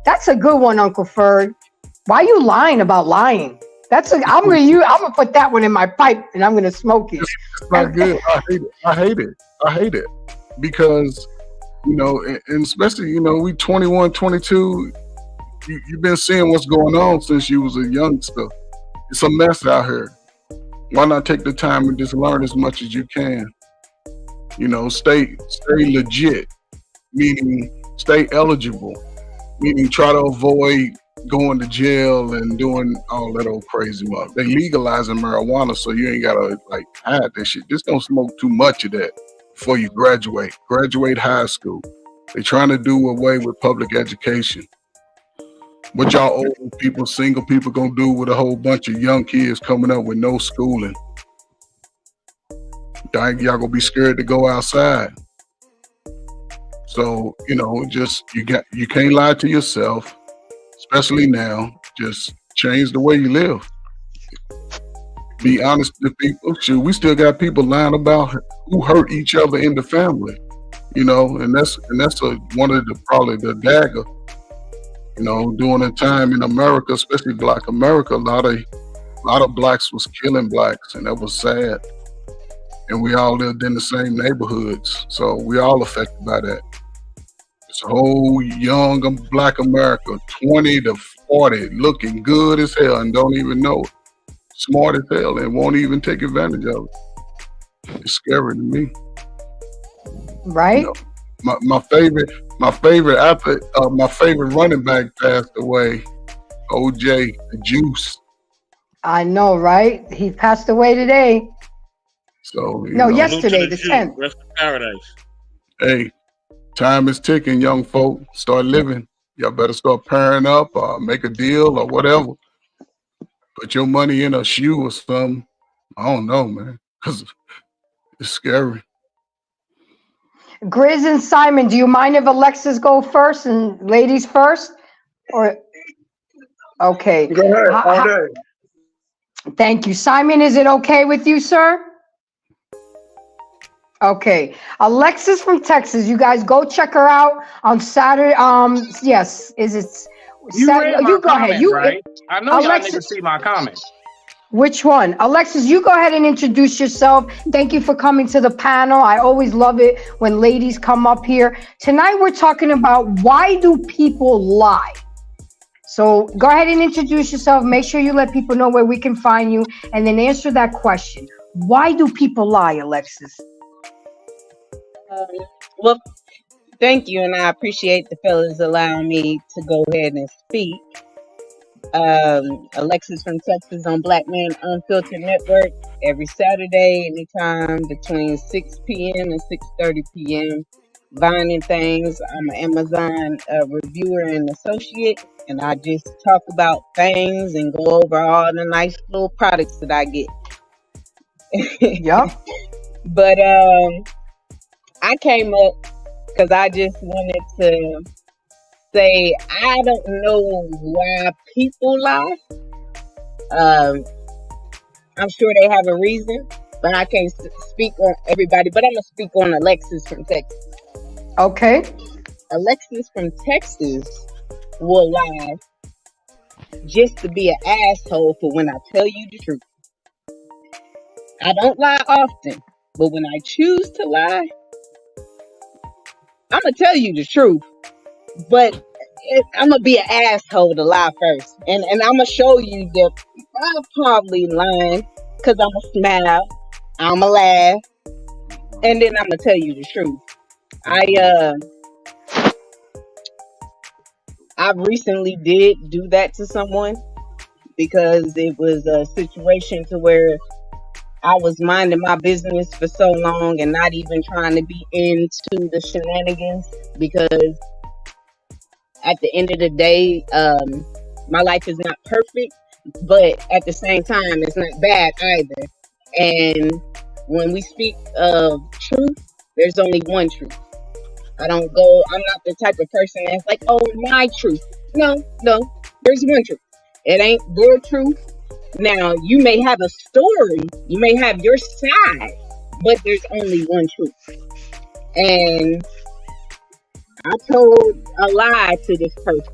That's a good one, Uncle Ferg. Why are you lying about lying? I'm gonna put that one in my pipe and I'm gonna smoke it. It's not good. I hate it. Because, you know, and especially, you know, we 21, 22, you've been seeing what's going on since you was a youngster. It's a mess out here. Why not take the time and just learn as much as you can? You know, stay legit, meaning stay eligible, meaning try to avoid going to jail and doing all that old crazy stuff. They legalizing marijuana, so you ain't gotta like hide that shit. Just don't smoke too much of that before you graduate high school. They trying to do away with public education. What y'all old people, single people gonna do with a whole bunch of young kids coming up with no schooling? Y'all gonna be scared to go outside. So, you know, just you can't lie to yourself, especially now. Just change the way you live. Be honest with people. Shoot, we still got people lying about who hurt each other in the family. You know, and that's one of probably the dagger. You know, during the time in America, especially Black America, a lot of blacks was killing blacks, and that was sad. And we all lived in the same neighborhoods, so we all affected by that. It's a whole young Black America, 20 to 40, looking good as hell and don't even know it. Smart as hell and won't even take advantage of it. It's scary to me. Right? You know, my favorite running back passed away, OJ, the Juice. I know, right? He passed away today. So yesterday, the 10th. Rest in paradise. Hey, time is ticking, young folk. Start living. Y'all better start pairing up or make a deal or whatever. Put your money in a shoe or something. I don't know, man, because it's scary. Grizz and Simon, do you mind if Alexis go first and ladies first? Or okay. Go ahead, all day. Thank you. Simon, is it okay with you, sir? Okay. Alexis from Texas, you guys go check her out on Saturday. Yes. Is it You Saturday? read my You go comment, ahead. You right? I know Alexis, y'all niggas see my comment. Which one? Alexis, you go ahead and introduce yourself. Thank you for coming to the panel. I always love it when ladies come up here. Tonight we're talking about why do people lie? So go ahead and introduce yourself. Make sure you let people know where we can find you and then answer that question. Why do people lie, Alexis? Well, thank you, and I appreciate the fellas allowing me to go ahead and speak. Alexis from Texas on Black Man Unfiltered Network every Saturday, anytime between 6 p.m. and 6:30 p.m. Buying things. I'm an Amazon reviewer and associate, and I just talk about things and go over all the nice little products that I get. Yep. But I came up because I just wanted to say I don't know why people lie. I'm sure they have a reason, but I can't speak on everybody. But I'm gonna speak on Alexis from Texas. Okay. Alexis from Texas will lie just to be an asshole for when I tell you the truth. I don't lie often, but when I choose to lie, I'm gonna tell you the truth. But I'm gonna be an asshole to lie first, and I'm gonna show you that I'm probably lying because I'm gonna smile, I'm gonna laugh, and then I'm gonna tell you the truth. I recently did do that to someone because it was a situation to where I was minding my business for so long and not even trying to be into the shenanigans because at the end of the day, my life is not perfect, but at the same time, it's not bad either. And when we speak of truth, there's only one truth. I'm not the type of person that's like, oh, my truth. No, there's one truth. It ain't your truth. Now, you may have a story, you may have your side, but there's only one truth. And I told a lie to this person,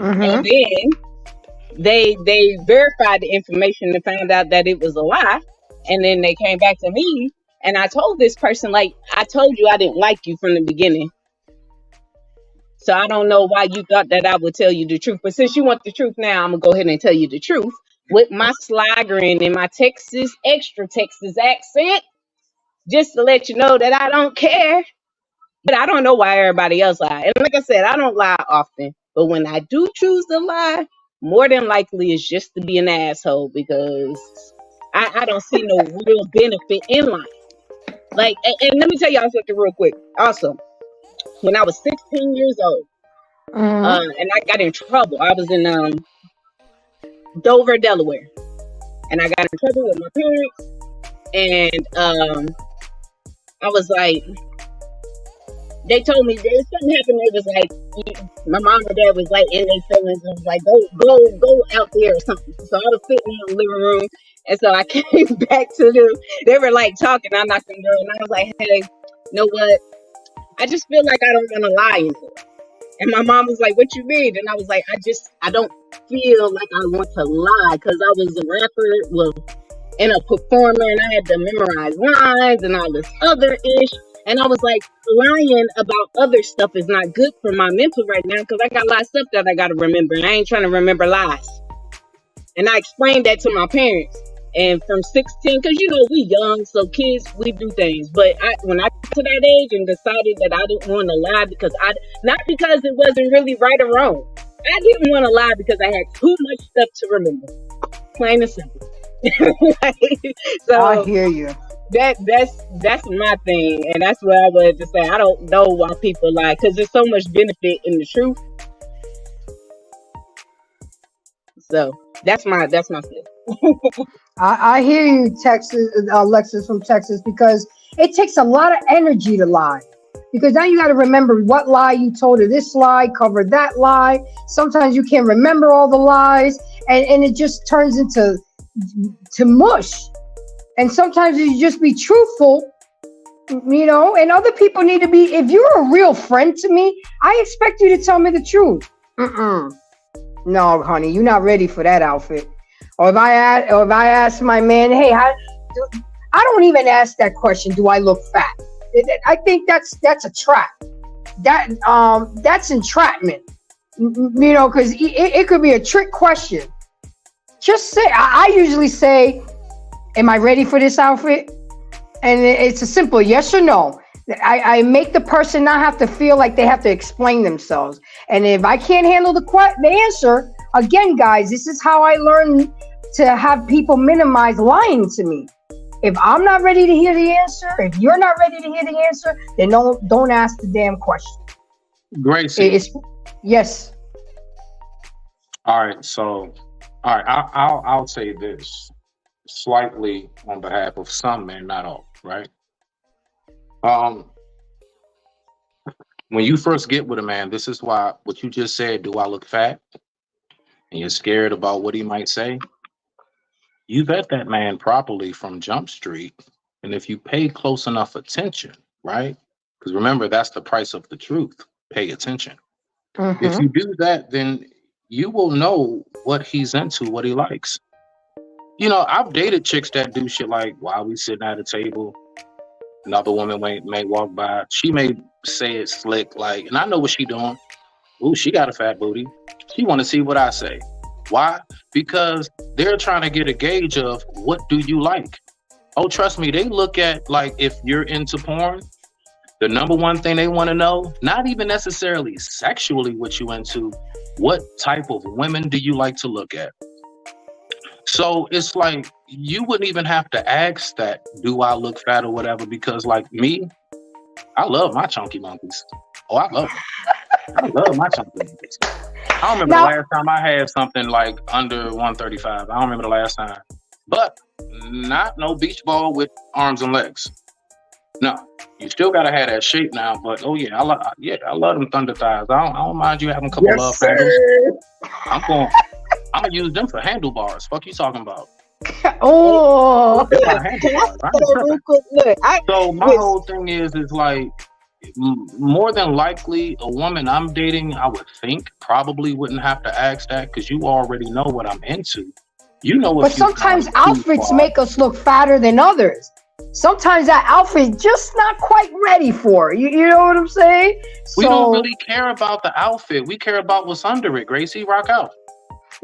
and then they verified the information and found out that it was a lie. And then they came back to me, and I told this person, like, I told you I didn't like you from the beginning. So I don't know why you thought that I would tell you the truth. But since you want the truth now, I'm going to go ahead and tell you the truth with my swaggering and my extra Texas accent, just to let you know that I don't care. But I don't know why everybody else lie. And like I said, I don't lie often. But when I do choose to lie, more than likely it's just to be an asshole because I don't see no real benefit in lying. Like, and let me tell y'all something real quick. Also, when I was 16 years old, and I got in trouble. I was in Dover, Delaware. And I got in trouble with my parents. And I was like, they told me there's something happened. It was like my mom and dad was like in their feelings and was like, go out there or something. So I was sitting in the living room, and so I came back to them. They were like talking. I knocked on the door, and I was like, hey, you know what? I just feel like I don't want to lie anymore. And my mom was like, what you mean? And I was like, I don't feel like I want to lie because I was a rapper, and a performer, and I had to memorize lines and all this other ish. And I was like, lying about other stuff is not good for my mental right now because I got a lot of stuff that I got to remember. And I ain't trying to remember lies. And I explained that to my parents. And from 16, because, we young, so kids, we do things. But when I got to that age and decided that I didn't want to lie not because it wasn't really right or wrong. I didn't want to lie because I had too much stuff to remember. Plain and simple. So I hear you. That's my thing, and that's what I wanted to say. I don't know why people lie because there's so much benefit in the truth. So that's my thing. I hear you, Alexis from Texas, because it takes a lot of energy to lie. Because now you got to remember what lie you told her. This lie covered that lie. Sometimes you can't remember all the lies, and it just turns into mush. And sometimes you just be truthful, and other people need to be, if you're a real friend to me, I expect you to tell me the truth. No, honey, you're not ready for that outfit. Or if I ask my man, hey, I don't even ask that question. Do I look fat? I think that's a trap. That's entrapment. Because it could be a trick question. Just say. I usually say, "Am I ready for this outfit?" And it's a simple yes or no. I make the person not have to feel like they have to explain themselves. And if I can't handle the answer, again, guys, this is how I learned to have people minimize lying to me. If I'm not ready to hear the answer, if you're not ready to hear the answer, then don't ask the damn question. Gracie. Yes. All right. So, all right. I'll say this slightly on behalf of some men, not all. Right. When you first get with a man, this is why what you just said. Do I look fat? And you're scared about what he might say. You vet that man properly from Jump Street, and if you pay close enough attention, right? Because remember, that's the price of the truth. Pay attention. Mm-hmm. If you do that, then you will know what he's into, what he likes. I've dated chicks that do shit like while we sitting at a table, another woman may walk by. She may say it slick, like, and I know what she doing. Ooh, she got a fat booty. She want to see what I say. Why? Because they're trying to get a gauge of what do you like. Oh, trust me, they look at, like, if you're into porn, the number one thing they want to know, not even necessarily sexually what you into, what type of women do you like to look at? So it's like, you wouldn't even have to ask that, do I look fat or whatever, because like me, I love my chunky monkeys. Oh, I love my chunky monkeys. I don't remember the last time I had something like under 135. I don't remember the last time. But not no beach ball with arms and legs. No, you still gotta have that shape now. But oh yeah, I love them thunder thighs. I don't mind you having a couple love handles. I'm gonna use them for handlebars. Fuck you talking about? Oh. So my whole thing is like, more than likely, a woman I'm dating, I would think, probably wouldn't have to ask that because you already know what I'm into. You know what. But sometimes outfits make us look fatter than others. Sometimes that outfit just not quite ready for it. You know what I'm saying? We don't really care about the outfit. We care about what's under it. Gracie, rock out.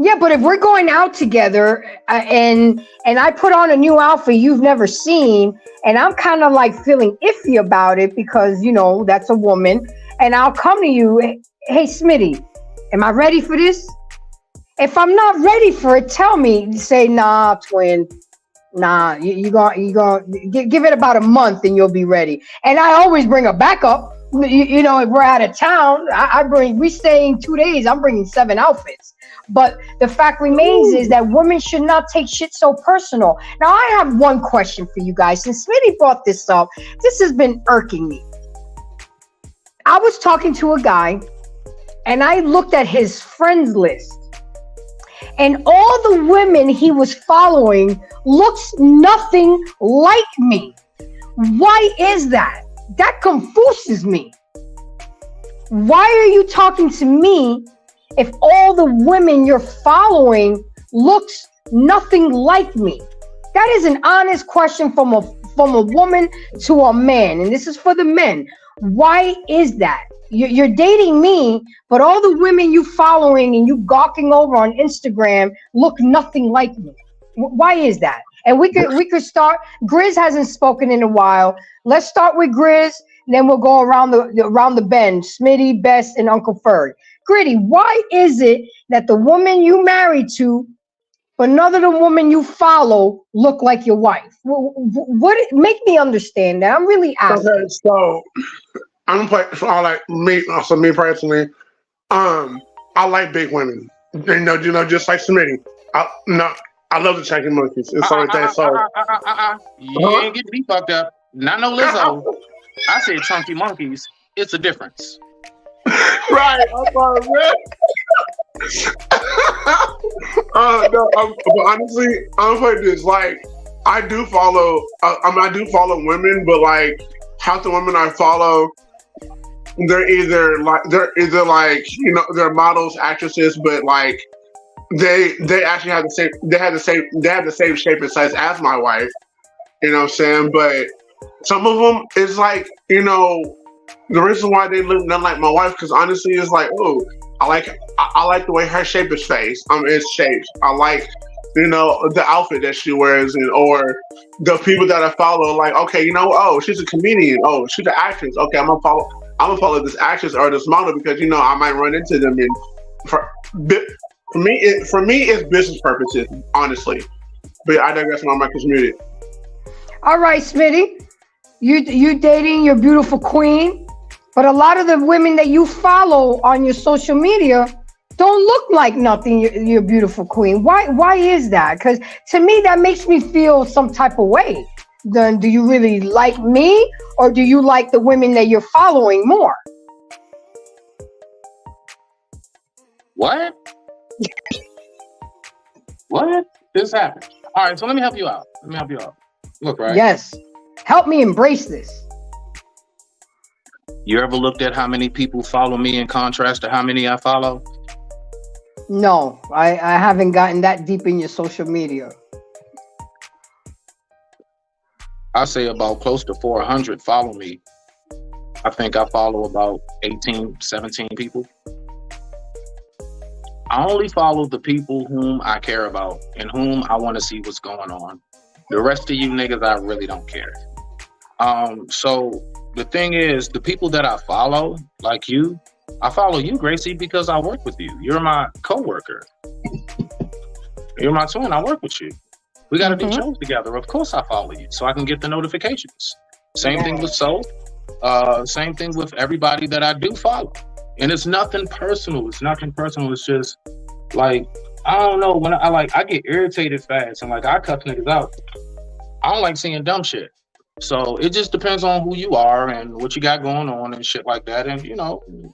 Yeah, but if we're going out together and I put on a new outfit you've never seen, and I'm kind of like feeling iffy about it because, that's a woman, and I'll come to you, hey, Smitty, am I ready for this? If I'm not ready for it, tell me. Say, nah, twin, nah, you gonna give it about a month and you'll be ready. And I always bring a backup. If we're out of town, we stay in 2 days, I'm bringing 7 outfits. But the fact remains is that women should not take shit so personal. Now, I have one question for you guys. Since Smitty brought this up, this has been irking me. I was talking to a guy, and I looked at his friends list. And all the women he was following looks nothing like me. Why is that? That confuses me. Why are you talking to me if all the women you're following looks nothing like me? That is an honest question from a woman to a man, and this is for the men. Why is that? You're dating me, but all the women you following and you gawking over on Instagram look nothing like me. Why is that? And we could start. Grizz hasn't spoken in a while. Let's start with Grizz, then we'll go around the bend. Smitty, Best, and Uncle Ferg. Gritty, why is it that the woman you married to, but none of the women you follow look like your wife? What make me understand that? I'm really asking. Okay, so me personally, I like big women. Just like Smitty. I love the chunky monkeys and stuff like that. So you ain't getting me fucked up. Not no Lizzo. I said chunky monkeys. It's a difference. Right. I'm sorry, man. But honestly, I'm like this. Like, I do follow women, but like half the women I follow, they're either like they're models, actresses, but like they actually had the same shape and size as my wife. You know what I'm saying? But some of them is like, the reason why they look nothing like my wife, because honestly, it's like, oh, I like the way her shape is shaped. I like, the outfit that she wears, or the people that I follow. Like, okay, oh, she's a comedian. Oh, she's an actress. Okay, I'm gonna follow this actress or this model because I might run into them. And for me, it's business purposes, honestly. But I digress. On my community. All right, Smitty, you dating your beautiful queen, but a lot of the women that you follow on your social media don't look like nothing. Your beautiful queen. Why is that? Because to me, that makes me feel some type of way. Then, do you really like me, or do you like the women that you're following more? What? What? This happened. All right, so let me help you out. Look, right? Yes. Help me embrace this. You ever looked at how many people follow me in contrast to how many I follow? No, I haven't gotten that deep in your social media. I say about close to 400 follow me. I think I follow about 18, 17 people. I only follow the people whom I care about and whom I want to see what's going on. The rest of you niggas, I really don't care. So the thing is, the people that I follow, like you, I follow you, Gracie, because I work with you. You're my co-worker. You're my twin. I work with you. We got to do shows together. Of course I follow you so I can get the notifications. Same thing with Soul. Same thing with everybody that I do follow. And it's nothing personal. It's just like, I don't know. When I get irritated fast and I cuss niggas out. I don't like seeing dumb shit. So it just depends on who you are and what you got going on and shit like that. And,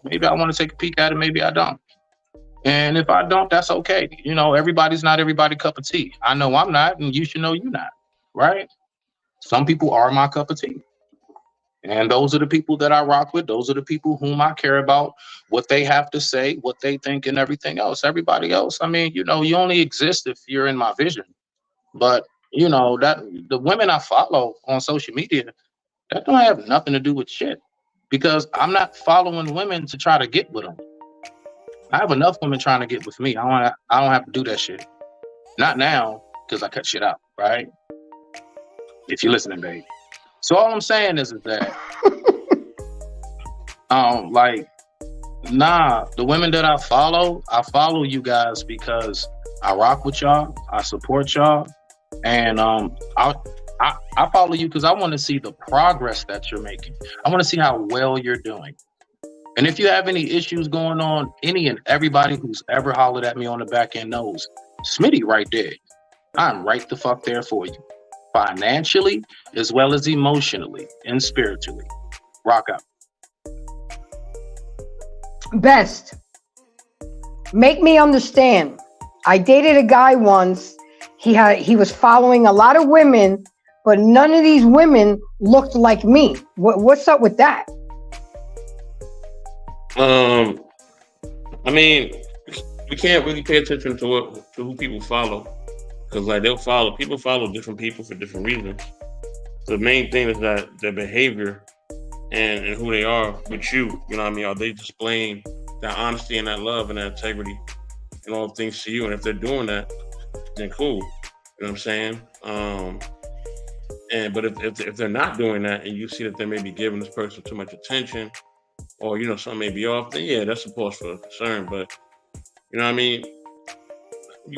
maybe I want to take a peek at it. Maybe I don't. And if I don't, that's okay. Everybody's not everybody cup of tea. I know I'm not, and you should know you're not, right? Some people are my cup of tea. And those are the people that I rock with. Those are the people whom I care about, what they have to say, what they think, and everything else. Everybody else, you only exist if you're in my vision. But, that the women I follow on social media, that don't have nothing to do with shit. Because I'm not following women to try to get with them. I have enough women trying to get with me. I don't have to do that shit. Not now, because I cut shit out, right? If you're listening, babe. So all I'm saying is that, the women that I follow you guys because I rock with y'all, I support y'all, and I follow you because I want to see the progress that you're making. I want to see how well you're doing. And if you have any issues going on, any and everybody who's ever hollered at me on the back end knows, Smitty right there. I'm right the fuck there for you. Financially, as well as emotionally and spiritually. Rock out. Best. Make me understand. I dated a guy once. He was following a lot of women, but none of these women looked like me. What's up with that? We can't really pay attention to who people follow, because people follow different people for different reasons. The main thing is that their behavior and who they are with you. Are they displaying that honesty and that love and that integrity and all things to you? And if they're doing that, then cool. You know what I'm saying? But if they're not doing that, and you see that they may be giving this person too much attention, or something may be off, then yeah, that's a cause for concern. But you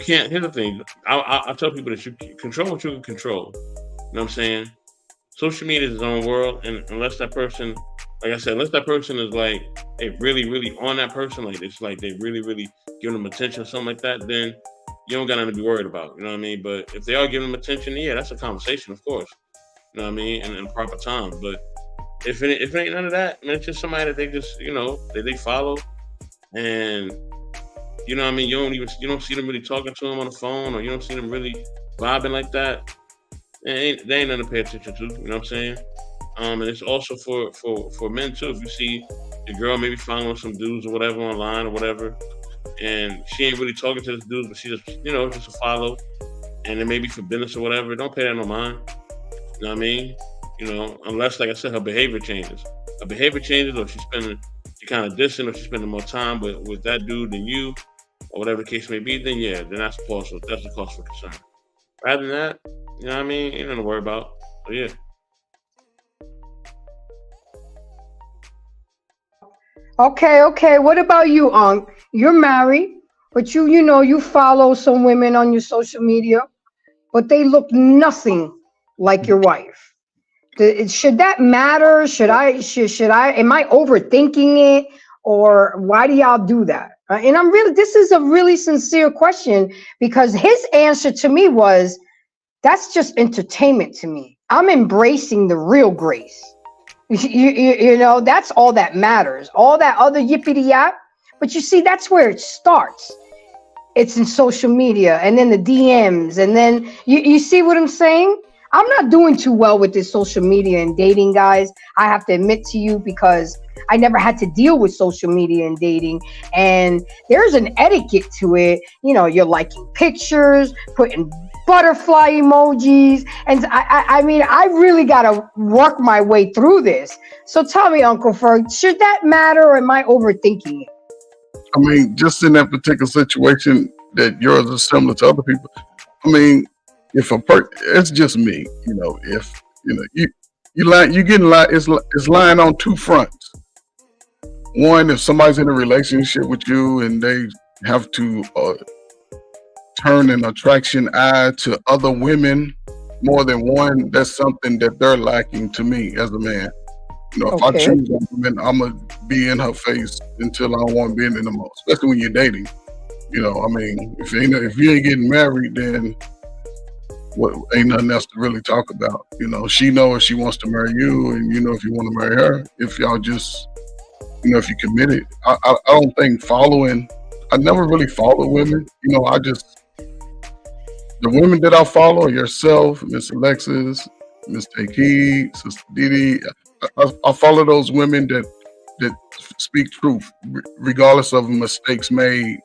can't. Here's the thing. I tell people that you control what you can control. You know what I'm saying? Social media is its own world, and unless that person, like I said, unless that person is like they really, really on that person, like it's like they really, really give them attention or something like that, then you don't got nothing to be worried about. You know what I mean? But if they are giving them attention, yeah, that's a conversation, of course. You know what I mean? And in proper time. But if it ain't none of that, it's just somebody that they just, that they follow, and you know what I mean, you don't see them really talking to them on the phone, or you don't see them really vibing like that. They ain't nothing to pay attention to. You know what I'm saying? And it's also for men too. If you see the girl maybe following some dudes or whatever online or whatever, and she ain't really talking to this dude, but she just, just a follow, and it may be for business or whatever. Don't pay that no mind. You know what I mean? Unless, like I said, her behavior changes. Her behavior changes, or she kind of distant, or she's spending more time with that dude than you, or whatever the case may be. Then yeah, then that's a cause for concern. Rather than that, you know what I mean? Ain't nothing to worry about. So yeah. Okay. What about you, Unc? You're married, but you follow some women on your social media, but they look nothing like your wife. Should that matter? Should I? Am I overthinking it, or why do y'all do that? And this is a really sincere question, because his answer to me was, that's just entertainment to me. I'm embracing the real Grace. That's all that matters. All that other yippity yap. But you see, that's where it starts. It's in social media, and then the DMs, and then you see what I'm saying? I'm not doing too well with this social media and dating, guys. I have to admit to you, because I never had to deal with social media and dating. And there's an etiquette to it. You're liking pictures, putting butterfly emojis. And I really got to work my way through this. So tell me, Uncle Ferg, should that matter, or am I overthinking it? I mean, just in that particular situation that yours is similar to other people. I mean, if it's just me, if you getting lying, it's lying on two fronts. One, if somebody's in a relationship with you and they have to turn an attraction eye to other women more than one, that's something that they're lacking to me as a man. If I choose a woman, I'm gonna be in her face until I don't want to be in it no more. Especially when you're dating. If you ain't getting married, then ain't nothing else to really talk about. She knows if she wants to marry you, and if you want to marry her. If y'all just, if you committed, I don't think following. I never really follow women. The women that I follow are yourself, Miss Alexis, Miss Takey, Sister Didi. I follow those women that speak truth, regardless of mistakes made.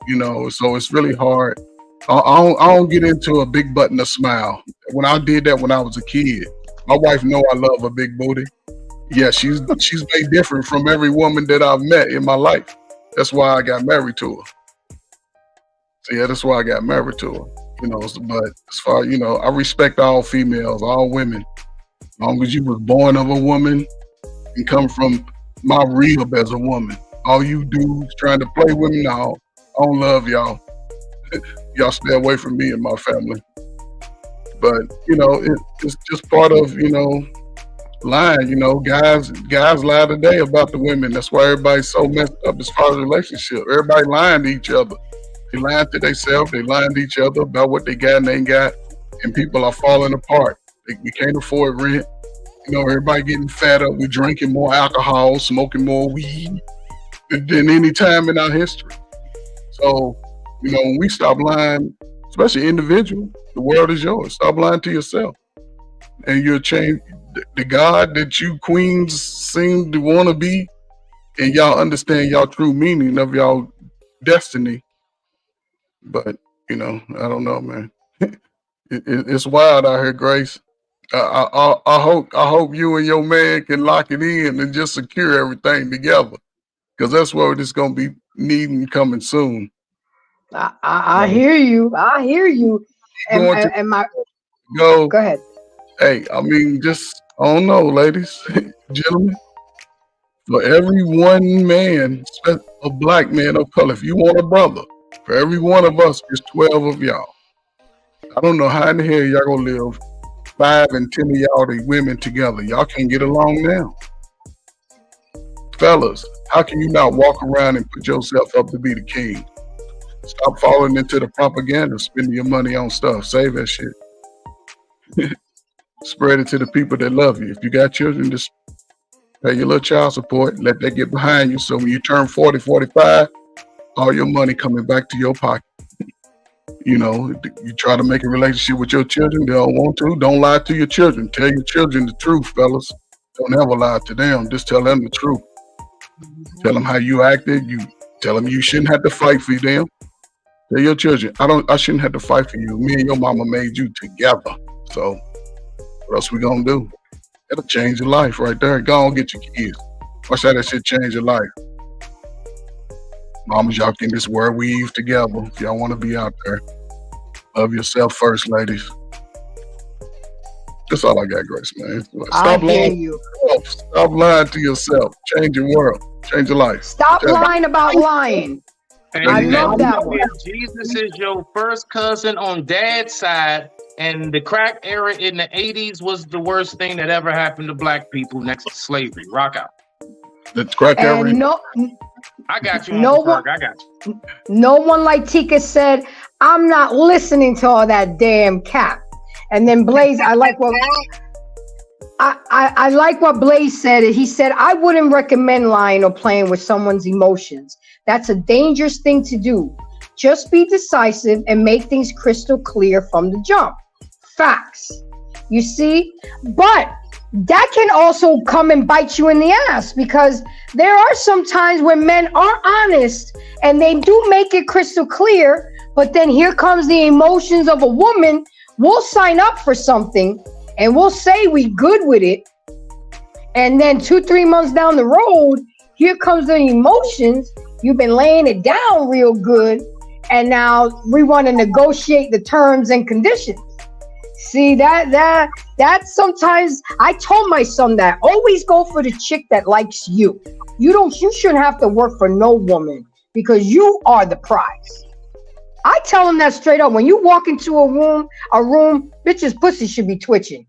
So it's really hard. I don't get into a big button to smile. When I did that when I was a kid, my wife know I love a big booty. Yeah, she's made different from every woman that I've met in my life. That's why I got married to her. So yeah, that's why I got married to her. But as far I respect all females, all women. As long as you was born of a woman and come from my rib as a woman. All you dudes trying to play with me now, I don't love y'all. Y'all stay away from me and my family. But it's just part of lying. Guys lie today about the women. That's why everybody's so messed up as far as relationship. Everybody lying to each other. They lying to themselves. They lying to each other about what they got and ain't got. And people are falling apart. We can't afford rent. Everybody getting fat up. We're drinking more alcohol, smoking more weed than any time in our history. So, when we stop lying, especially individual, the world is yours. Stop lying to yourself. And you'll change the God that you queens seem to want to be, and y'all understand y'all true meaning of y'all destiny. But, I don't know, man. It's wild out here, Grace. I hope you and your man can lock it in and just secure everything together, because that's what it's going to be needing coming soon. I hear you. I hear you. Go ahead. Hey, I don't know, ladies, gentlemen. For every one man, a black man of color, if you want a brother, for every one of us, there's 12 of y'all. I don't know how in the hell y'all gonna live 5 and 10 of y'all, the women together. Y'all can't get along now. Fellas, how can you not walk around and put yourself up to be the king? Stop falling into the propaganda, spending your money on stuff. Save that shit. Spread it to the people that love you. If you got children, just pay your little child support. Let that get behind you. So when you turn 40, 45, all your money coming back to your pocket. You try to make a relationship with your children. They don't want to. Don't lie to your children. Tell your children the truth, fellas. Don't ever lie to them. Just tell them the truth. Tell them how you acted. You Tell them you shouldn't have to fight for them. Tell your children, I shouldn't have to fight for you. Me and your mama made you together. So what else we gonna do? That'll change your life right there. Go on, get your kids. Watch how that shit change your life. Mamas, y'all can this word weave together if y'all want to be out there. Love yourself first, ladies. That's all I got, Grace, man. I hear you. Stop lying to yourself. Change your world. Change your life. Stop lying about lying. And I love that one. Jesus is your first cousin on dad's side, and the crack era in the 80s was the worst thing that ever happened to black people next to slavery. Rock out. The crack era. I got you. No one, I got you. No one, like Tika said, I'm not listening to all that damn cap. And then Blaze, I like what I like what Blaze said. He said, I wouldn't recommend lying or playing with someone's emotions. That's a dangerous thing to do. Just be decisive and make things crystal clear from the jump. Facts. You see? But that can also come and bite you in the ass, because there are some times when men are honest and they do make it crystal clear, but then here comes the emotions of a woman. We'll sign up for something and we'll say we good with it, and then 2-3 months down the road, here comes the emotions. You've been laying it down real good, and now we want to negotiate the terms and conditions. See, that sometimes I told my son that always go for the chick that likes you. You shouldn't have to work for no woman, because you are the prize. I tell him that straight up. When you walk into a room, bitch's pussy should be twitching.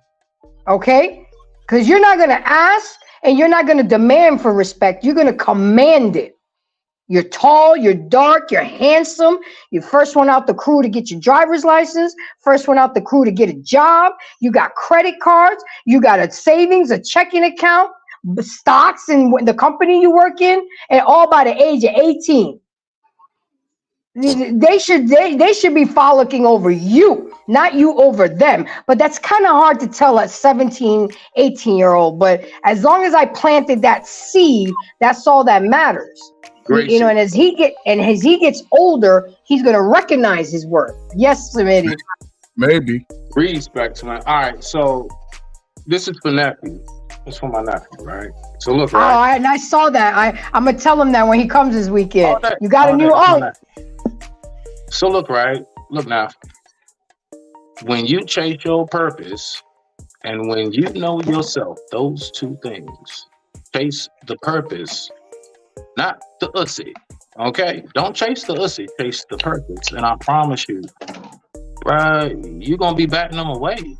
Okay? Because you're not gonna ask and you're not gonna demand for respect. You're gonna command it. You're tall, you're dark, you're handsome. You're first one out the crew to get your driver's license, first one out the crew to get a job. You got credit cards, you got a savings, a checking account, stocks in the company you work in, and all by the age of 18. They should be frolicking over you, not you over them. But that's kind of hard to tell a 17, 18-year-old. But as long as I planted that seed, that's all that matters. Great. You know, and as he gets older, he's gonna recognize his worth. Yes, Smitty. Maybe. Respect to my. All right, so this is for nephew. It's for my nephew, right? So look, right? Oh, and I saw that. I'm gonna tell him that when he comes this weekend. You got a new So look, right? Look now. When you chase your purpose and when you know yourself, those two things, chase the purpose, not the ussy. Okay? Don't chase the ussy, chase the purpose. And I promise you, right, you're gonna be batting them away.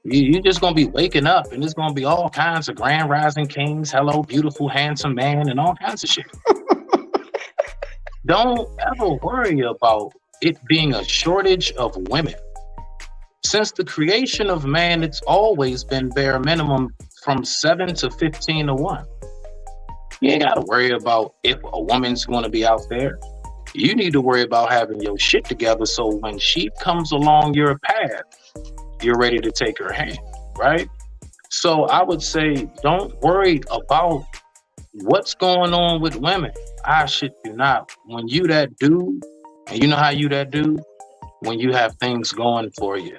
You're just gonna be waking up and there's gonna be all kinds of grand rising kings, hello, beautiful, handsome man, and all kinds of shit. Don't ever worry about it being a shortage of women. Since the creation of man, it's always been bare minimum from 7 to 15 to 1. You ain't got to worry about if a woman's going to be out there. You need to worry about having your shit together so when she comes along your path, you're ready to take her hand, right? So I would say don't worry about what's going on with women. I shit you not. When you that dude, and you know how you that dude, when you have things going for you.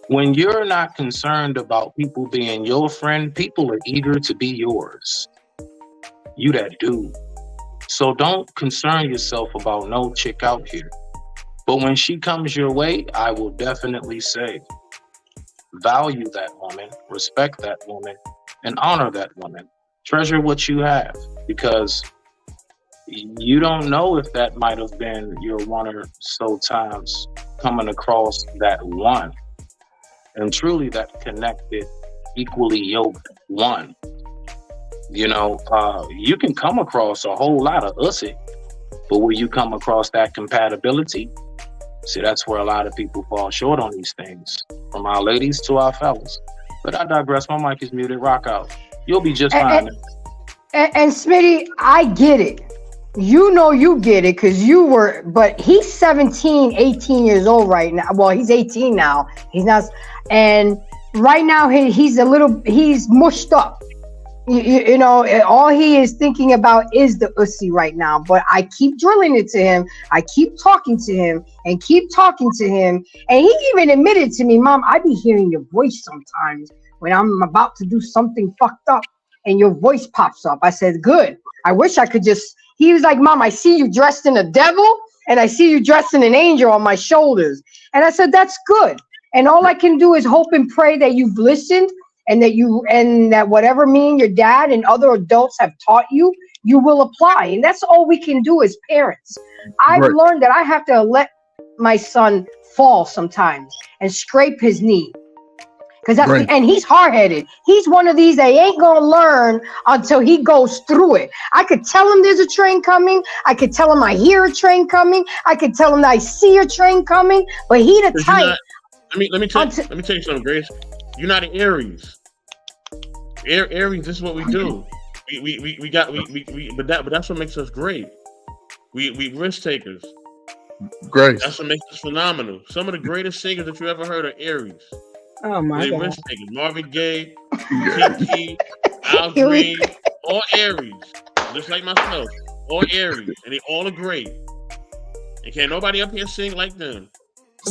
When you're not concerned about people being your friend, people are eager to be yours. You that dude. So don't concern yourself about no chick out here. But when she comes your way, I will definitely say, value that woman, respect that woman, and honor that woman. Treasure what you have, because you don't know if that might have been your one or so times coming across that one. And truly that connected, equally yoked one. You know, you can come across a whole lot of ussy, but will you come across that compatibility? See, that's where a lot of people fall short on these things, from our ladies to our fellas. But I digress. My mic is muted. Rock out. You'll be just fine. And Smitty, I get it. You know you get it because you were, but he's 17, 18 years old right now. Well, he's 18 now. He's not, and right now he's mushed up. You know, all he is thinking about is the ussy right now. But I keep drilling it to him. I keep talking to him and keep talking to him. And he even admitted to me, Mom, I be hearing your voice sometimes when I'm about to do something fucked up and your voice pops up. I said, good. I wish I could just, he was like, Mom, I see you dressed in a devil and I see you dressed in an angel on my shoulders. And I said, that's good. And all I can do is hope and pray that you've listened and that whatever me and your dad and other adults have taught you, you will apply. And that's all we can do as parents. I've Right. learned that I have to let my son fall sometimes and scrape his knee. Right. And he's hard-headed. He's one of these that ain't gonna learn until he goes through it. I could tell him there's a train coming. I could tell him I hear a train coming. I could tell him that I see a train coming. But he the type. Let me tell you something, Grace. You're not an Aries. Aries, this is what we do. But that's what makes us great. We risk takers. Grace. That's what makes us phenomenal. Some of the greatest singers that you ever heard are Aries. Oh my They God. risk takers. Marvin Gaye, Yeah. Kiki, Al Here we- Green, all Aries. Just like myself. All Aries. And they all are great. And can't nobody up here sing like them.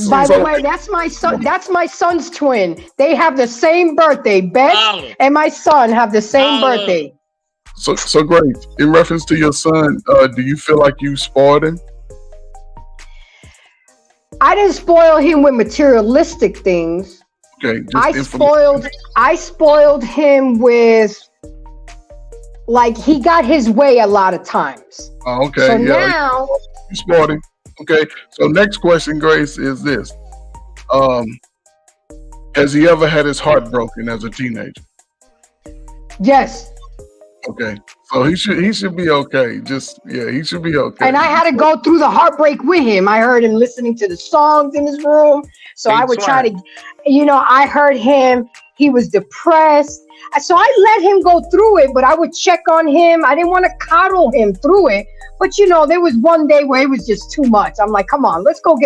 By the So- way, that's my son. That's my son's twin. They have the same birthday. Beth Holla. and my son have the same Holla. birthday. So great. In reference to your son, do you feel like you spoiled him? I didn't spoil him with materialistic things. Okay. Just I spoiled him with, like, he got his way a lot of times. Oh, okay. So Yeah. now, You spoiled him. Okay. So next question, Grace, is this: has he ever had his heart broken as a teenager? yes. Okay. So he should be okay. He should be okay. And I had to go through the heartbreak with him. I heard him listening to the songs in his room. So I would try to, I heard him. He was depressed. So I let him go through it, but I would check on him. I didn't want to coddle him through it. But, there was one day where it was just too much. I'm like, come on, let's go.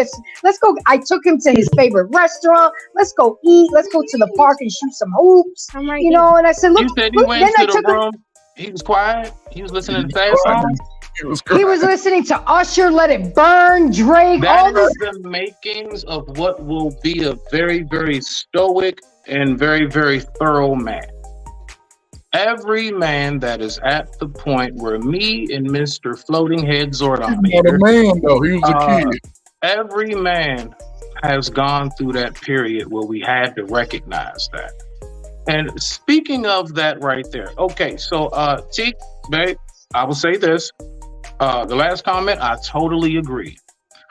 I took him to his favorite restaurant. Let's go eat. Let's go to the park and shoot some hoops. And I said, look, You said he look, went then I to took the him. room. He was quiet. He was listening to sad songs. He was listening to Usher, Let It Burn, Drake, all That is this. the makings of what will be a very, very stoic and very, very thorough man. Every man that is at the point where me and Mr. Floating Head Zordon He's not a man though. He was a kid. every man has gone through that period where we had to recognize that. And speaking of that right there, okay, so T, babe, I will say this. The last comment, I totally agree.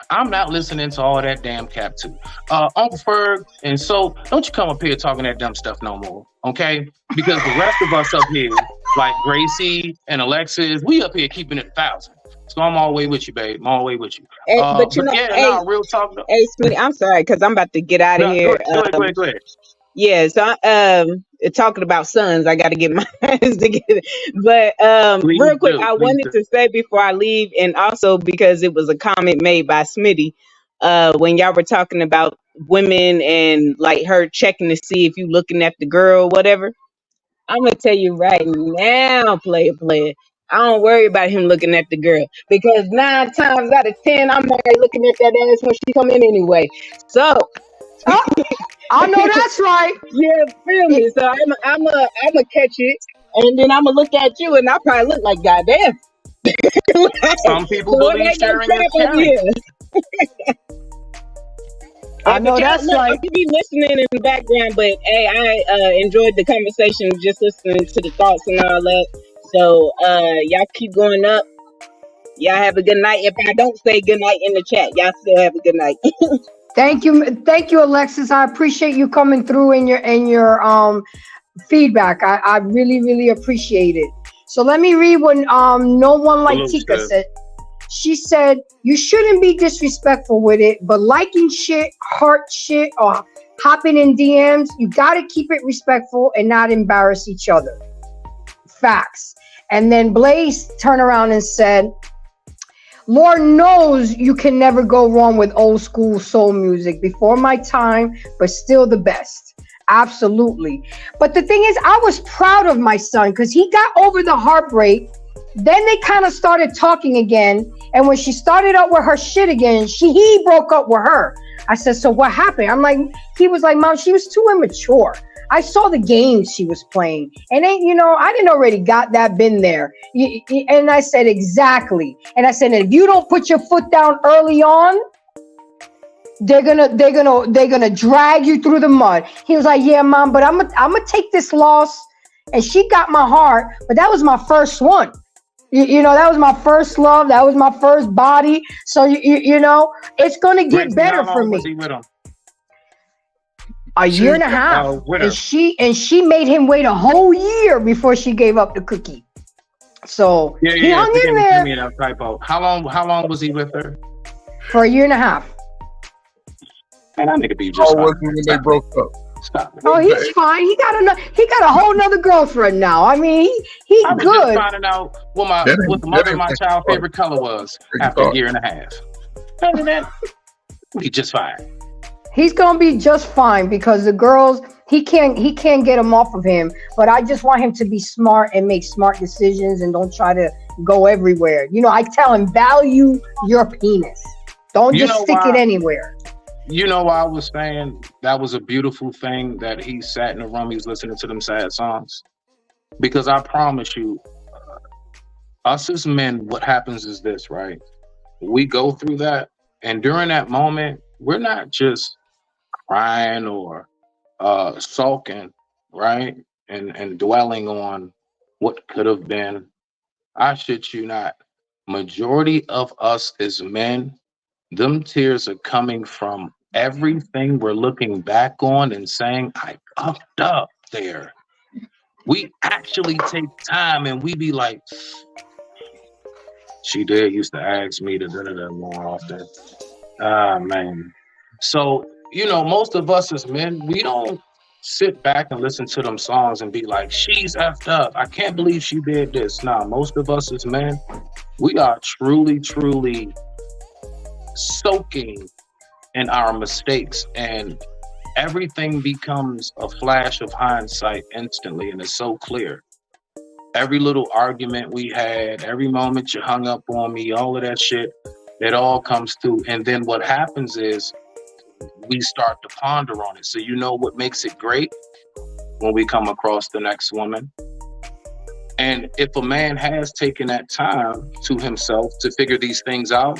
I'm not listening to all that damn cap too. Uncle Ferg, and so don't you come up here talking that dumb stuff no more, okay? Because the rest of us up here, like Gracie and Alexis, we up here keeping it 1,000. So I'm all the way with you, babe. I'm all the way with you. Hey, but real talk. hey, Smitty, I'm sorry because I'm about to get out of here. Go ahead. Yeah, so talking about sons, I got to get my hands together. But real quick, I wanted to say before I leave, and also because it was a comment made by Smitty, when y'all were talking about women and like her checking to see if you looking at the girl or whatever. I'm gonna tell you right now, player. I don't worry about him looking at the girl because 9 times out of 10, I'm already looking at that ass when she come in anyway. So. I know that's right. Yeah, feel me. So I'm a catch it, and then I'm gonna look at you, and I probably look like goddamn. Some people believe sharing is caring. I know that's right. I could be listening in the background, but hey, I enjoyed the conversation, just listening to the thoughts and all that. So y'all keep going up. Y'all have a good night. If I don't say good night in the chat, y'all still have a good night. Thank you, Alexis. I appreciate you coming through in your feedback. I really, really appreciate it. So let me read what No One Like Tika said. She said, you shouldn't be disrespectful with it, but liking shit, heart shit, or hopping in DMs, you gotta keep it respectful and not embarrass each other. Facts. And then Blaze turned around and said, Lord knows you can never go wrong with old school soul music. Before my time, but still the best. Absolutely. But the thing is, I was proud of my son because he got over the heartbreak. Then they kind of started talking again. And when she started up with her shit again, he broke up with her. I said, so what happened? I'm like, he was like, Mom, she was too immature. I saw the games she was playing. And then, I didn't already been there. And I said, exactly. And I said, if you don't put your foot down early on, they're gonna drag you through the mud. He was like, yeah, Mom, but I'm gonna take this loss. And she got my heart, but that was my first one. That was my first love. That was my first body. So it's gonna get better for me. A year and a half. And she made him wait a whole year before she gave up the cookie. So he hung in there. Give me that typo. How long was he with her? For a year and a half. Man, that nigga be just fine. When they broke up. Stop. Oh, he's fine. He got a whole nother girlfriend now. I mean, he I was good. just finding out what the mother of my child's favorite color was after a year and a half. Other than that, he just fine. He's gonna be just fine because the girls, he can't get them off of him. But I just want him to be smart and make smart decisions and don't try to go everywhere. I tell him, value your penis. Don't just stick it anywhere. You know why I was saying that was a beautiful thing that he sat in the room, he was listening to them sad songs? Because I promise you, us as men, what happens is this, right? We go through that, and during that moment, we're not just crying or sulking, right? And dwelling on what could have been. I shit you not. Majority of us as men, them tears are coming from everything we're looking back on and saying, I fucked up there. We actually take time and we be like, she did used to ask me to da-da-da more often. Man. So, most of us as men, we don't sit back and listen to them songs and be like, she's effed up. I can't believe she did this. Nah, most of us as men, we are truly, truly soaking in our mistakes, and everything becomes a flash of hindsight instantly, and it's so clear. Every little argument we had, every moment you hung up on me, all of that shit, it all comes through. And then what happens is we start to ponder on it. So what makes it great? When we come across the next woman. And if a man has taken that time to himself to figure these things out,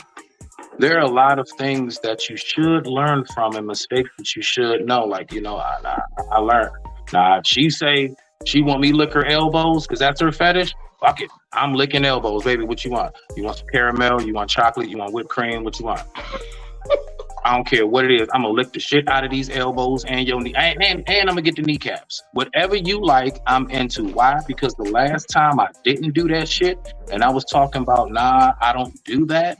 there are a lot of things that you should learn from and mistakes that you should know. Like, I learned. Nah, she say she want me lick her elbows because that's her fetish. Fuck it. I'm licking elbows, baby. What you want? You want some caramel? You want chocolate? You want whipped cream? What you want? I don't care what it is. I'm gonna lick the shit out of these elbows and your knee, and I'm gonna get the kneecaps. Whatever you like, I'm into. Why? Because the last time I didn't do that shit, and I was talking about, nah, I don't do that.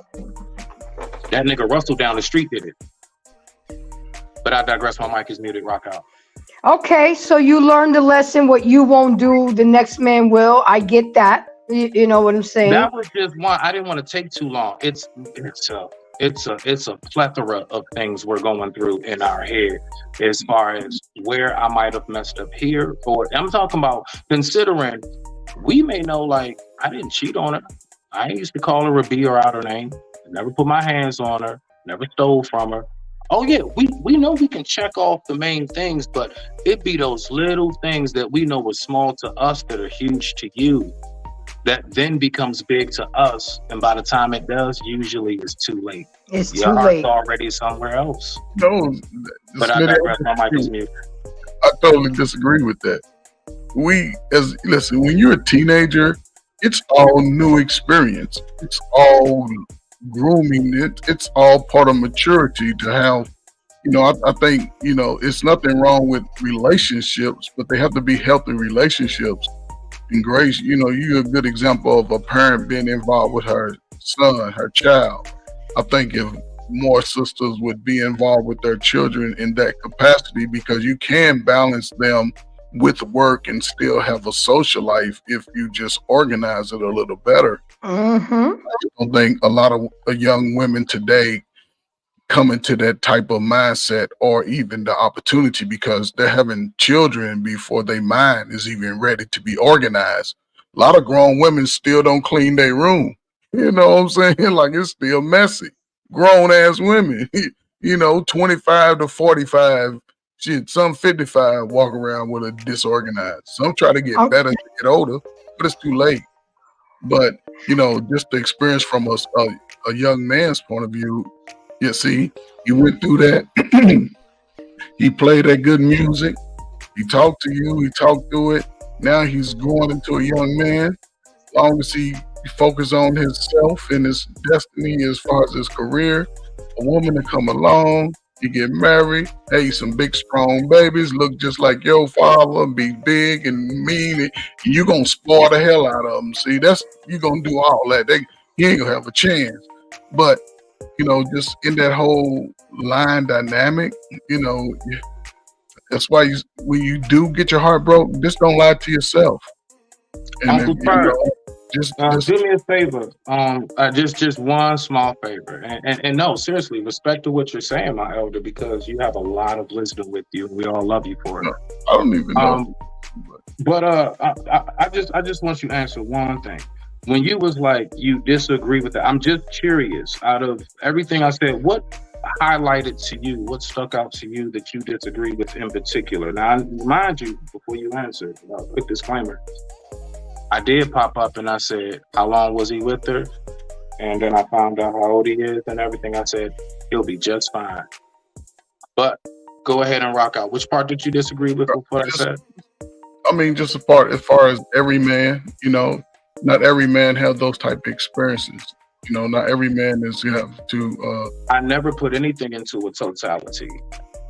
That nigga Russell down the street did it. But I digress. My mic is muted. Rock out. Okay, so you learned the lesson. What you won't do, the next man will. I get that. You know what I'm saying? That was just one. I didn't want to take too long. It's a plethora of things we're going through in our head as far as where I might have messed up here. Or I'm talking about considering we may know, like, I didn't cheat on her. I used to call her a B or out her name. Never put my hands on her. Never stole from her. Oh yeah, we know we can check off the main things, but it be those little things that we know are small to us that are huge to you, that then becomes big to us, and by the time it does, usually it's too late. It's Your too late. heart's already somewhere else. No, But I digress. My mic is muted. I totally disagree with that. Listen, when you're a teenager, it's all new experience. It's all grooming. It's all part of maturity to have. I think, it's nothing wrong with relationships, but they have to be healthy relationships. And Grace, you're a good example of a parent being involved with her son, her child. I think if more sisters would be involved with their children in that capacity, because you can balance them with work and still have a social life if you just organize it a little better. Mm-hmm. I don't think a lot of young women today coming to that type of mindset or even the opportunity, because they're having children before their mind is even ready to be organized. A lot of grown women still don't clean their room. You know what I'm saying? Like, it's still messy. Grown ass women, 25 to 45, shit, some 55 walk around with a disorganized. Some try to get better as they get older, but it's too late. But, just the experience from a young man's point of view, you see, he went through that. He played that good music. He talked to you. He talked through it. Now he's growing into a young man. As long as he focus on himself and his destiny as far as his career, a woman to come along, you get married, hey, some big strong babies, look just like your father, be big and mean, and you're going to spoil the hell out of them. See, you're going to do all that. You ain't going to have a chance. But, just in that whole line dynamic, that's why when you do get your heart broke, just don't lie to yourself. And Uncle Ferg, just do me a favor. Just one small favor. And no, seriously, respect to what you're saying, my elder, because you have a lot of wisdom with you. We all love you for it. I don't even know. But I just want you to answer one thing. When you was like, you disagree with that, I'm just curious, out of everything I said, what highlighted to you, what stuck out to you that you disagree with in particular? Now, mind you, before you answer, quick disclaimer, I did pop up and I said, how long was he with her? And then I found out how old he is and everything. I said, he'll be just fine. But go ahead and rock out. Which part did you disagree with what I said? I mean, just a part as far as every man, not every man has those type of experiences. Not every man is have to. I never put anything into a totality.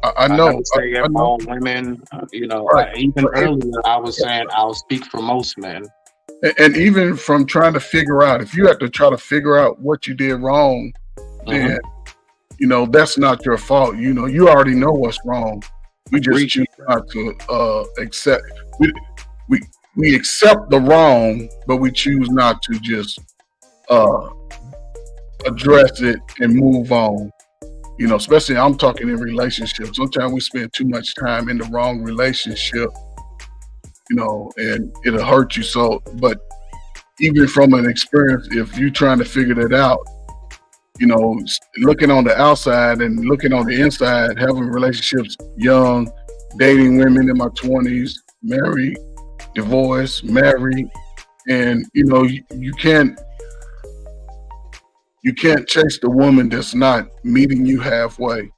I know. I know. All women, Right. Even earlier, I was saying I'll speak for most men. And even from trying to figure out, if you have to try to figure out what you did wrong, then that's not your fault. You already know what's wrong. We just choose not to accept. We accept the wrong, but we choose not to just address it and move on. Especially I'm talking in relationships. Sometimes we spend too much time in the wrong relationship, and it'll hurt you. So, but even from an experience, if you're trying to figure that out, looking on the outside and looking on the inside, having relationships young, dating women in my 20s, married, divorced, married, and you can't chase the woman that's not meeting you halfway.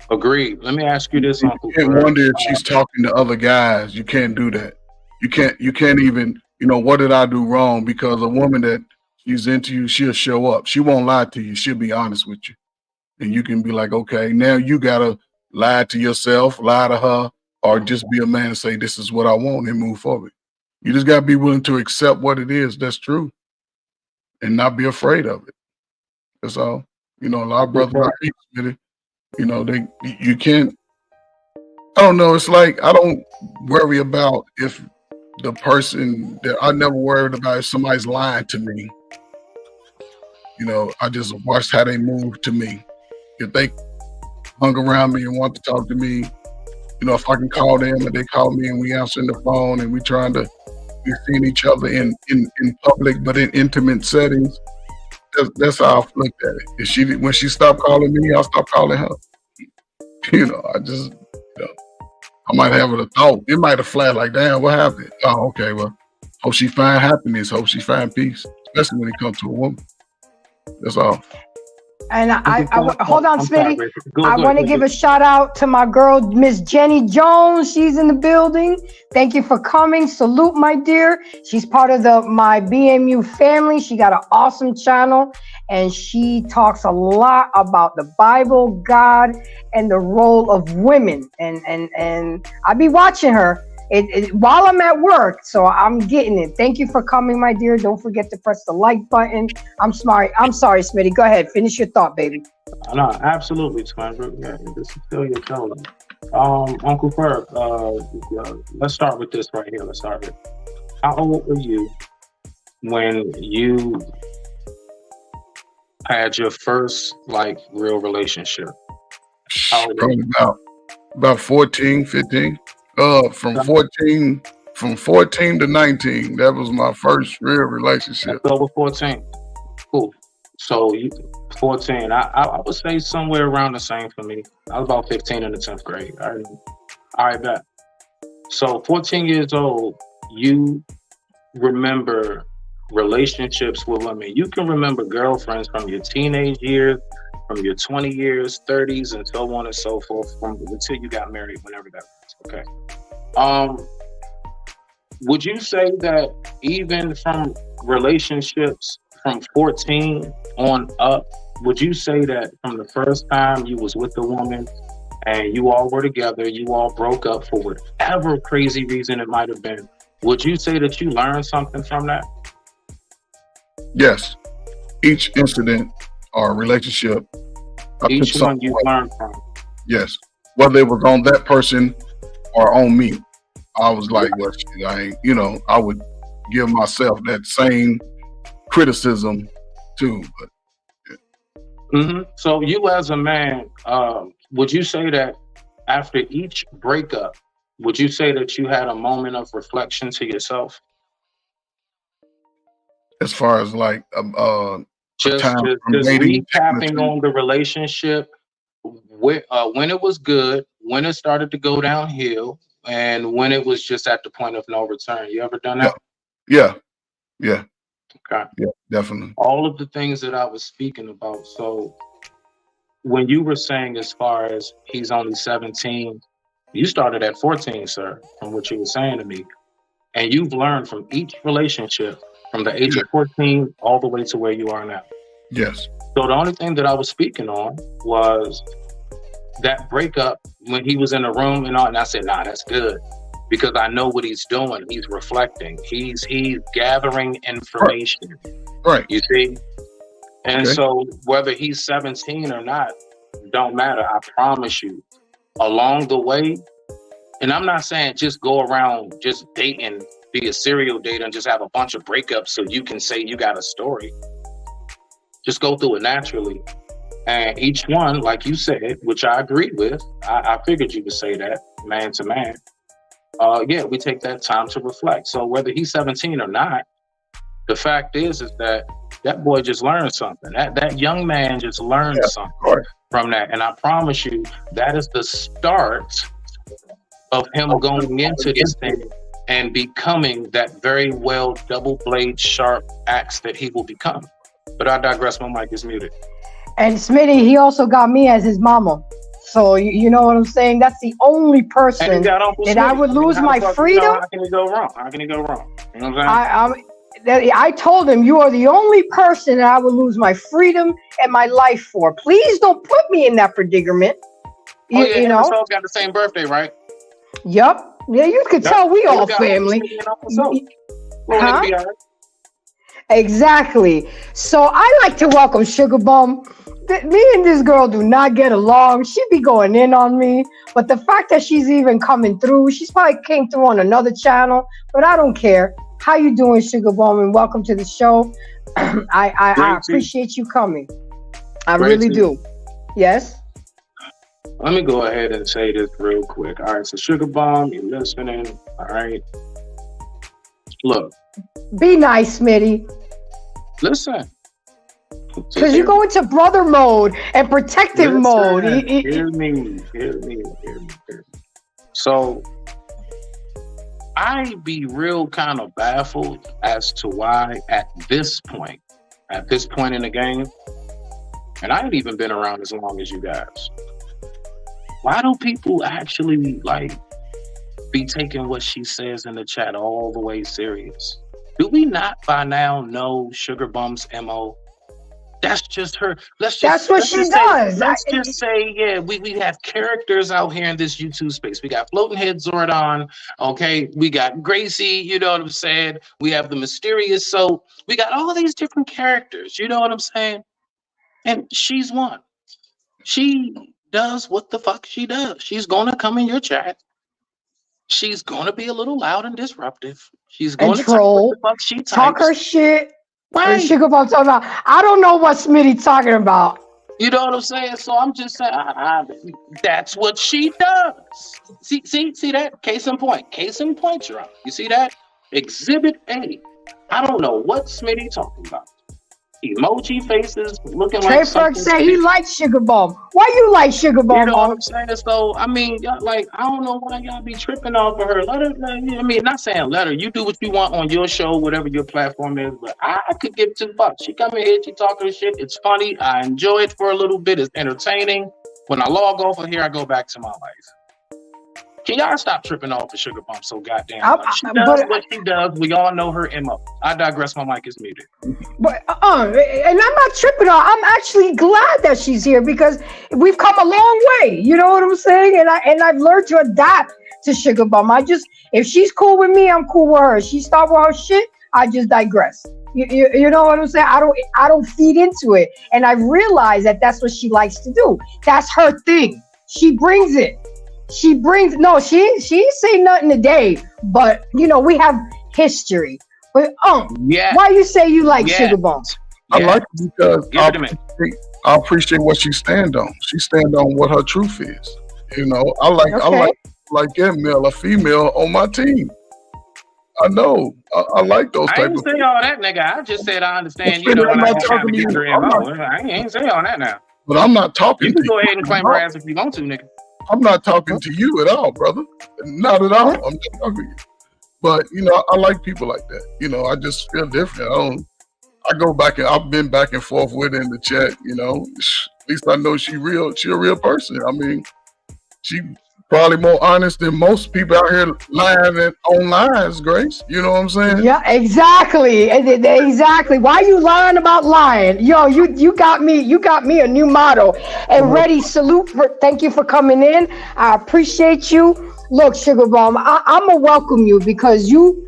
Agreed. Let me ask you this, Uncle. You can't wonder if she's talking to other guys. You can't do that. You can't even, what did I do wrong? Because a woman that she's into you, she'll show up. She won't lie to you. She'll be honest with you. And you can be like, okay, now you gotta lie to yourself, lie to her, or just be a man and say, this is what I want, and move forward. You just gotta be willing to accept what it is that's true and not be afraid of it. That's all. A lot of brothers are with it. You can't, I don't know, it's like I don't worry about if the person that I never worried about if somebody's lying to me. I just watched how they move to me. If they hung around me and want to talk to me, if I can call them and they call me and we answering the phone and we're seeing each other in public, but in intimate settings, that's how I've looked at it. When she stopped calling me, I'll stop calling her. I just, I might have a thought. It might have flashed like, damn, what happened? Oh, okay, well, hope she find happiness, hope she find peace, especially when it comes to a woman. That's all. And I hold on, Smitty. I want to give a shout out to my girl, Miss Jenny Jones. She's in the building. Thank you for coming. Salute, my dear. She's part of my BMU family. She got an awesome channel, and she talks a lot about the Bible, God, and the role of women. And I be watching her while I'm at work, so I'm getting it. Thank you for coming, my dear. Don't forget to press the like button. I'm sorry, Smitty. Go ahead, finish your thought, baby. No, absolutely, Twandra. Yeah, this is still your show. Uncle Ferg, let's start with this right here. Let's start with, how old were you when you had your first like real relationship? How old were Probably you? about 14, 15. From 14 to 19. That was my first real relationship. That's over 14. Cool. So you 14. I would say somewhere around the same for me. I was about 15 in the 10th grade. All right, bet. So 14 years old, you remember relationships with women. You can remember girlfriends from your teenage years, from your 20 years, 30s, and so on and so forth, from until you got married, whenever that was. Okay. Would you say that even from relationships from 14 on up, would you say that from the first time you was with a woman and you all were together, you all broke up for whatever crazy reason it might have been, would you say that you learned something from that? Yes. Each incident or relationship, I took Each one something you away. learned from. Yes. Whether it was on that person or on me, I was like, well, shit, I ain't, I would give myself that same criticism too. But So you as a man, would you say that after each breakup, would you say that you had a moment of reflection to yourself? as far as like a Just, time just, from just dating, recapping on the relationship, when it was good, when it started to go downhill, and when it was just at the point of no return. You ever done that? yeah, Okay. definitely. All of the things that I was speaking about. So when you were saying as far as he's only 17, you started at 14, sir, from what you were saying to me. And you've learned from each relationship from the age Yeah. of 14 all the way to where you are now. Yes. So the only thing that I was speaking on was that breakup when he was in the room and all, and I said, nah, that's good. Because I know what he's doing. He's reflecting. He's gathering information. Right. You see? And Okay. so whether he's 17 or not, don't matter. I promise you. Along the way, and I'm not saying just go around just dating, be a serial dater and just have a bunch of breakups so you can say you got a story. Just go through it naturally. And each one, like you said, which I agreed with, I figured you would say that, man to man. Yeah, we take that time to reflect. So whether he's 17 or not, the fact is that boy just learned something. That young man just learned something from that. And I promise you, that is the start of him going into this thing and becoming that very well double blade sharp axe that he will become. But I digress. My mic is muted. And Smitty, he also got me as his mama. So you know what I'm saying? That's the only person that I would lose my freedom. How can he go wrong? You know what I'm saying? I told him, you are the only person that I would lose my freedom and my life for. Please don't put me in that predicament. You know? We all got the same birthday, right? Yup. Yeah, you could tell we all family. Huh? Exactly. So I like to welcome Sugar Bum. Me and this girl do not get along. She be going in on me. But the fact that she's even coming through, she's probably came through on another channel, but I don't care. How you doing, Sugar Bum? And welcome to the show. I appreciate you coming. I really do. Yes? Let me go ahead and say this real quick. All right, so Sugar Bomb, you're listening. All right. Look. Be nice, Smitty. Listen. Because you go into brother mode and protective mode. Hear me. So, I be real kind of baffled as to why at this point in the game, and I ain't even been around as long as you guys, why do people actually like be taking what she says in the chat all the way serious? Do we not by now know Sugar Bum's MO? That's just her. That's what she does. Let's just say, yeah, we have characters out here in this YouTube space. We got Floating Head Zordon, okay? We got Gracie, you know what I'm saying? We have the Mysterious Soap. We got all these different characters, you know what I'm saying? And she's one. She does what the fuck she does. She's gonna come in your chat. She's gonna be a little loud and disruptive. She's gonna troll. what the fuck she types. Talk her shit. Right. Sugar Bomb talking about. I don't know what Smitty talking about. You know what I'm saying? So I'm just saying, that's what she does. See that? Case in point, Jerome. You see that? Exhibit A. I don't know what Smitty talking about. Emoji faces looking Trey like Ferg something. say he likes Sugar Bomb. Why you like Sugar Bomb? You know what I'm saying? So I mean, like, I don't know why y'all be tripping off of her. Let her. I mean, not saying let her. You do what you want on your show, whatever your platform is. But I could give $2. She come in here, she talking her shit. It's funny. I enjoy it for a little bit. It's entertaining. When I log off of here, I go back to my life. Can y'all stop tripping off the Sugar Bomb so goddamn much? She does what she does. We all know her MO. I digress. My mic is muted. But and I'm not tripping on. I'm actually glad that she's here because we've come a long way. You know what I'm saying? And I've learned to adapt to Sugar Bomb. If she's cool with me, I'm cool with her. If she start with her shit, I just digress. You know what I'm saying? I don't feed into it, and I've realized that that's what she likes to do. That's her thing. She brings it. She ain't saying nothing today, but we have history. But why you say you like Sugar Bomb? I like it because I appreciate what she stand on. She stand on what her truth is. I like that male or female on my team. I know. I like those type of. I didn't say all that, nigga. I just said I understand. When I have to get her involved. I ain't say all that now. But I'm not talking. You can go ahead and claim her ass if you want to, nigga. I'm not talking to you at all, brother. Not at all. I'm not talking to you. But I like people like that. I just feel different. I go back and I've been back and forth with her in the chat. At least I know she real. She a real person. I mean, she probably more honest than most people out here lying on lies, Grace. You know what I'm saying? Yeah, exactly. Exactly. Why you lying about lying? Yo, you got me a new motto. And Ready, thank you for coming in. I appreciate you. Look, Sugar Bomb, I'm gonna welcome you because you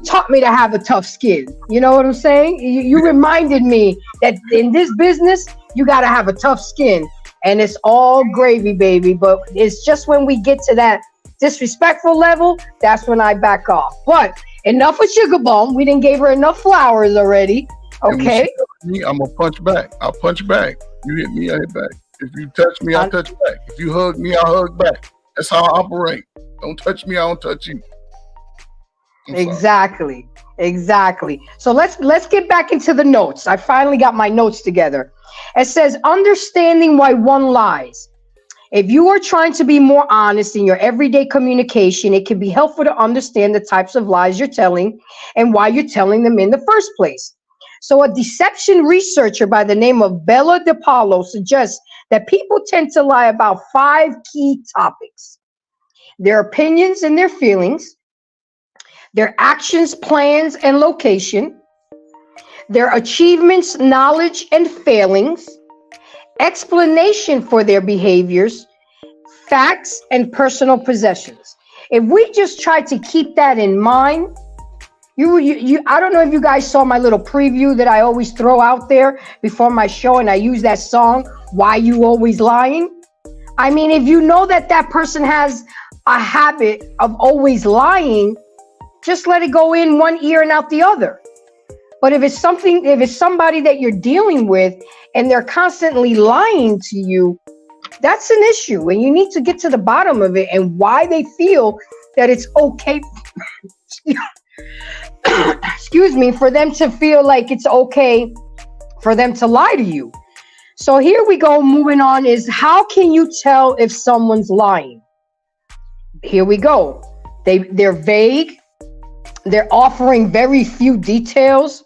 taught me to have a tough skin. You know what I'm saying? You reminded me that in this business, you gotta have a tough skin. And it's all gravy, baby. But it's just when we get to that disrespectful level, that's when I back off. But enough with Sugar Bomb. We didn't give her enough flowers already. Okay. Me, I'm gonna punch back. I'll punch back. You hit me, I hit back. If you touch me, I'll touch back. If you hug me, I'll hug back. That's how I operate. Don't touch me, I don't touch you. Exactly. So let's get back into the notes. I finally got my notes together. It says, understanding why one lies. If you are trying to be more honest in your everyday communication, it can be helpful to understand the types of lies you're telling and why you're telling them in the first place. So a deception researcher by the name of Bella DePaulo suggests that people tend to lie about 5 key topics: their opinions and their feelings, their actions, plans, and location, their achievements, knowledge, and failings, explanation for their behaviors, facts, and personal possessions. If we just try to keep that in mind, I don't know if you guys saw my little preview that I always throw out there before my show, and I use that song, Why You Always Lying? I mean, if you know that person has a habit of always lying, just let it go in one ear and out the other. But if it's somebody that you're dealing with and they're constantly lying to you, that's an issue. And you need to get to the bottom of it and why they feel that it's okay. Excuse me, for them to feel like it's okay for them to lie to you. So here we go. Moving on is, how can you tell if someone's lying? Here we go. They're vague. They're offering very few details,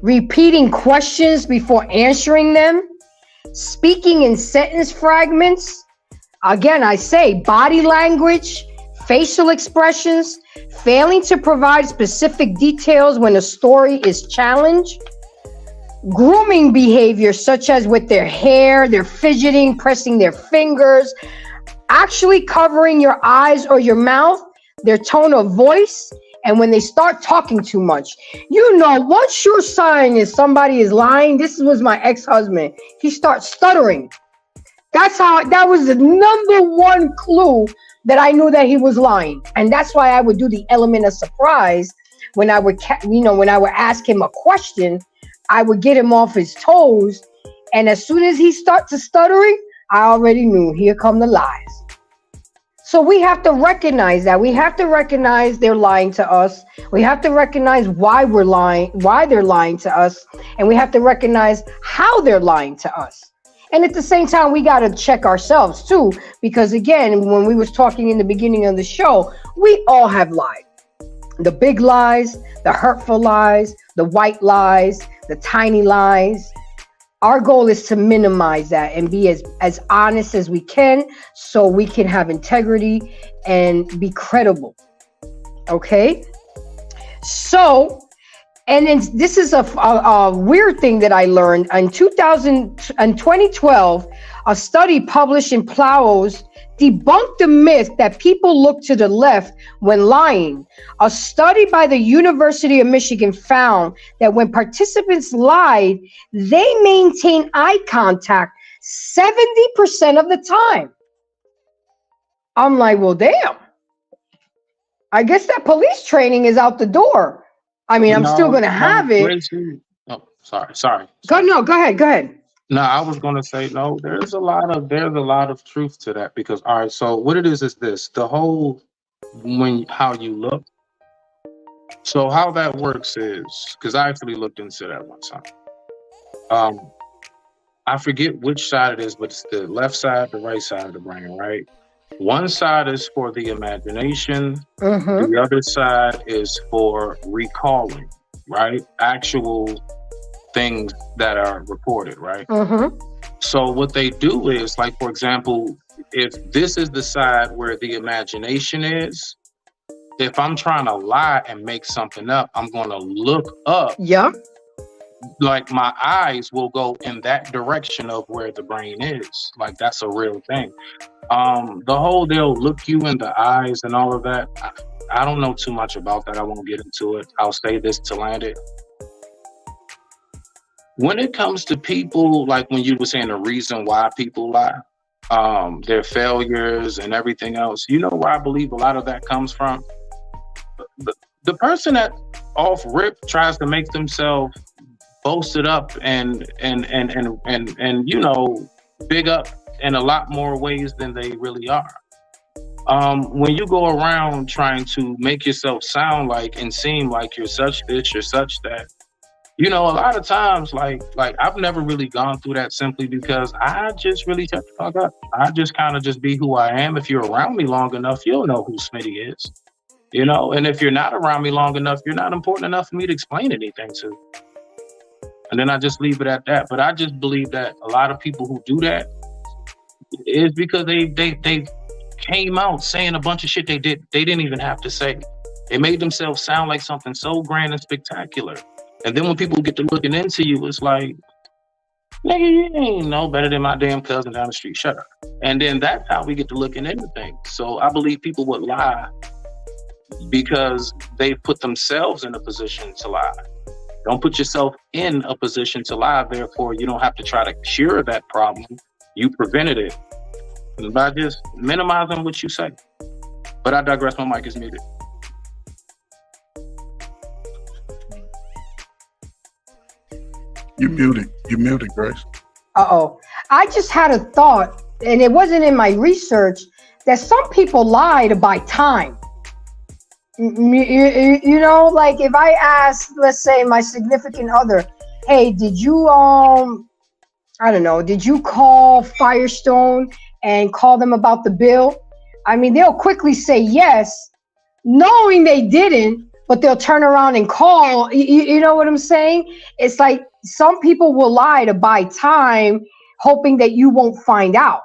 repeating questions before answering them, speaking in sentence fragments. Again, I say body language, facial expressions, failing to provide specific details when a story is challenged, grooming behavior such as with their hair, their fidgeting, pressing their fingers, actually covering your eyes or your mouth, their tone of voice, and when they start talking too much. One sure sign is somebody is lying. This was my ex-husband. He starts stuttering. That was the number one clue that I knew that he was lying. And that's why I would do the element of surprise when I would ask him a question I would get him off his toes. And as soon as he starts to stuttering, I already knew here come the lies. So we have to recognize that. We have to recognize they're lying to us. We have to recognize why we're lying, why they're lying to us. And we have to recognize how they're lying to us. And at the same time, we got to check ourselves too, because again, when we was talking in the beginning of the show, we all have lied. The big lies, the hurtful lies, the white lies, the tiny lies. Our goal is to minimize that and be as honest as we can so we can have integrity and be credible. Okay? So, and then this is a weird thing that I learned. In 2012, a study published in PLOS debunked the myth that people look to the left when lying. A study by the University of Michigan found that when participants lied, they maintained eye contact 70% of the time. I'm like, well, damn. I guess that police training is out the door. I mean, I'm still going to have it. Oh, sorry. Go ahead. No, I was going to say, no, there's a lot of truth to that because, all right, so what it is this, the whole, how you look. So how that works is, because I actually looked into that one time. I forget which side it is, but it's the left side, the right side of the brain, right? One side is for the imagination. The other side is for recalling, right? Actual things that are reported, right? So what they do is, like, for example, if this is the side where the imagination is, if I'm trying to lie and make something up, I'm going to look up. Yeah. Like my eyes will go in that direction of where the brain is. Like that's a real thing. The whole they'll look you in the eyes and all of that. I don't know too much about that. I won't get into it. I'll say this to land it. When it comes to people, like when you were saying the reason why people lie, their failures and everything else, you know where I believe a lot of that comes from? The person that off rip tries to make themselves boasted up and you know, big up in a lot more ways than they really are. When you go around trying to make yourself sound like and seem like you're such this, you're such that, you know, a lot of times, like I've never really gone through that simply because I just really shut the fuck up. I just kind of just be who I am. If you're around me long enough, you'll know who Smitty is, you know, and if you're not around me long enough, you're not important enough for me to explain anything to. And then I just leave it at that. But I just believe that a lot of people who do that is because they came out saying a bunch of shit they didn't even have to say. They made themselves sound like something so grand and spectacular. And then when people get to looking into you, it's like, nigga, you ain't no better than my damn cousin down the street. Shut up. And then that's how we get to looking into things. So I believe people would lie because they put themselves in a position to lie. Don't put yourself in a position to lie. Therefore, you don't have to try to cure that problem. You prevented it by just minimizing what you say. But I digress. My mic is muted. You muted, Grace. I just had a thought, and it wasn't in my research, that some people lie to buy time. You know, like if I ask, let's say my significant other, hey, did you, I don't know, did you call Firestone and call them about the bill? I mean, they'll quickly say yes, knowing they didn't, but they'll turn around and call. You know what I'm saying? It's like some people will lie to buy time, hoping that you won't find out.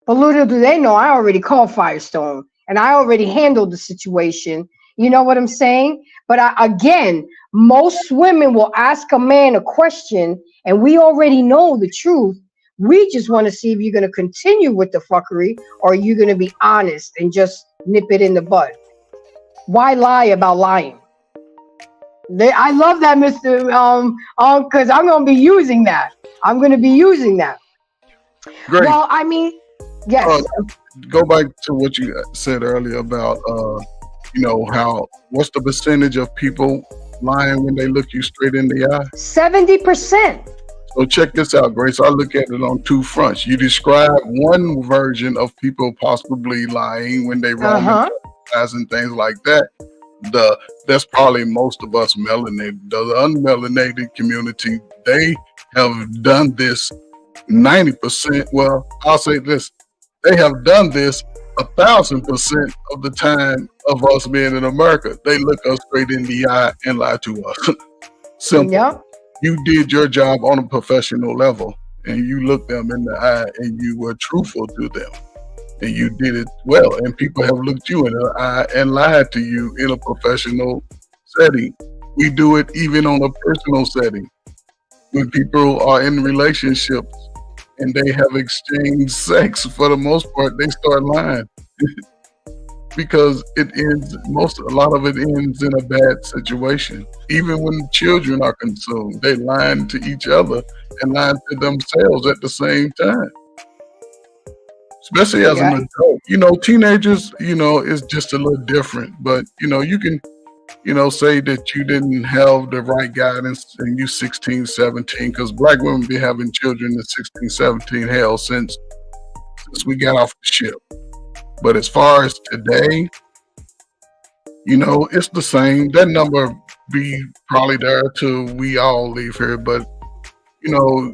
But little do they know, I already called Firestone and I already handled the situation. You know what I'm saying? But again, most women will ask a man a question and we already know the truth. We just want to see if you're going to continue with the fuckery or you're going to be honest and just nip it in the bud. Why lie about lying? I love that, Mr. Because I'm going to be using that. Great. Well, I mean, yes. Go back to what you said earlier about, you know, what's the percentage of people lying when they look you straight in the eye? 70%. So check this out, Grace. I look at it on two fronts. You describe one version of people possibly lying when they roam in eyes and things like that. That's probably most of us melanated. The unmelanated community, they have done this 90%. Well, I'll say this: they have done this 1,000% of the time of us being in America. They look us straight in the eye and lie to us. Simple. Yep. You did your job on a professional level, and you looked them in the eye, and you were truthful to them, and you did it well. And people have looked you in the eye and lied to you in a professional setting. We do it even on a personal setting. When people are in relationships and they have exchanged sex, for the most part, they start lying. Because a lot of it ends in a bad situation. Even when children are consumed, they lying to each other and lying to themselves at the same time. Especially as an adult. Teenagers, is just a little different. But, you can, say that you didn't have the right guidance and you 16, 17, because Black women be having children at 16, 17, hell, since we got off the ship. But as far as today, it's the same. That number be probably there till we all leave here. But, even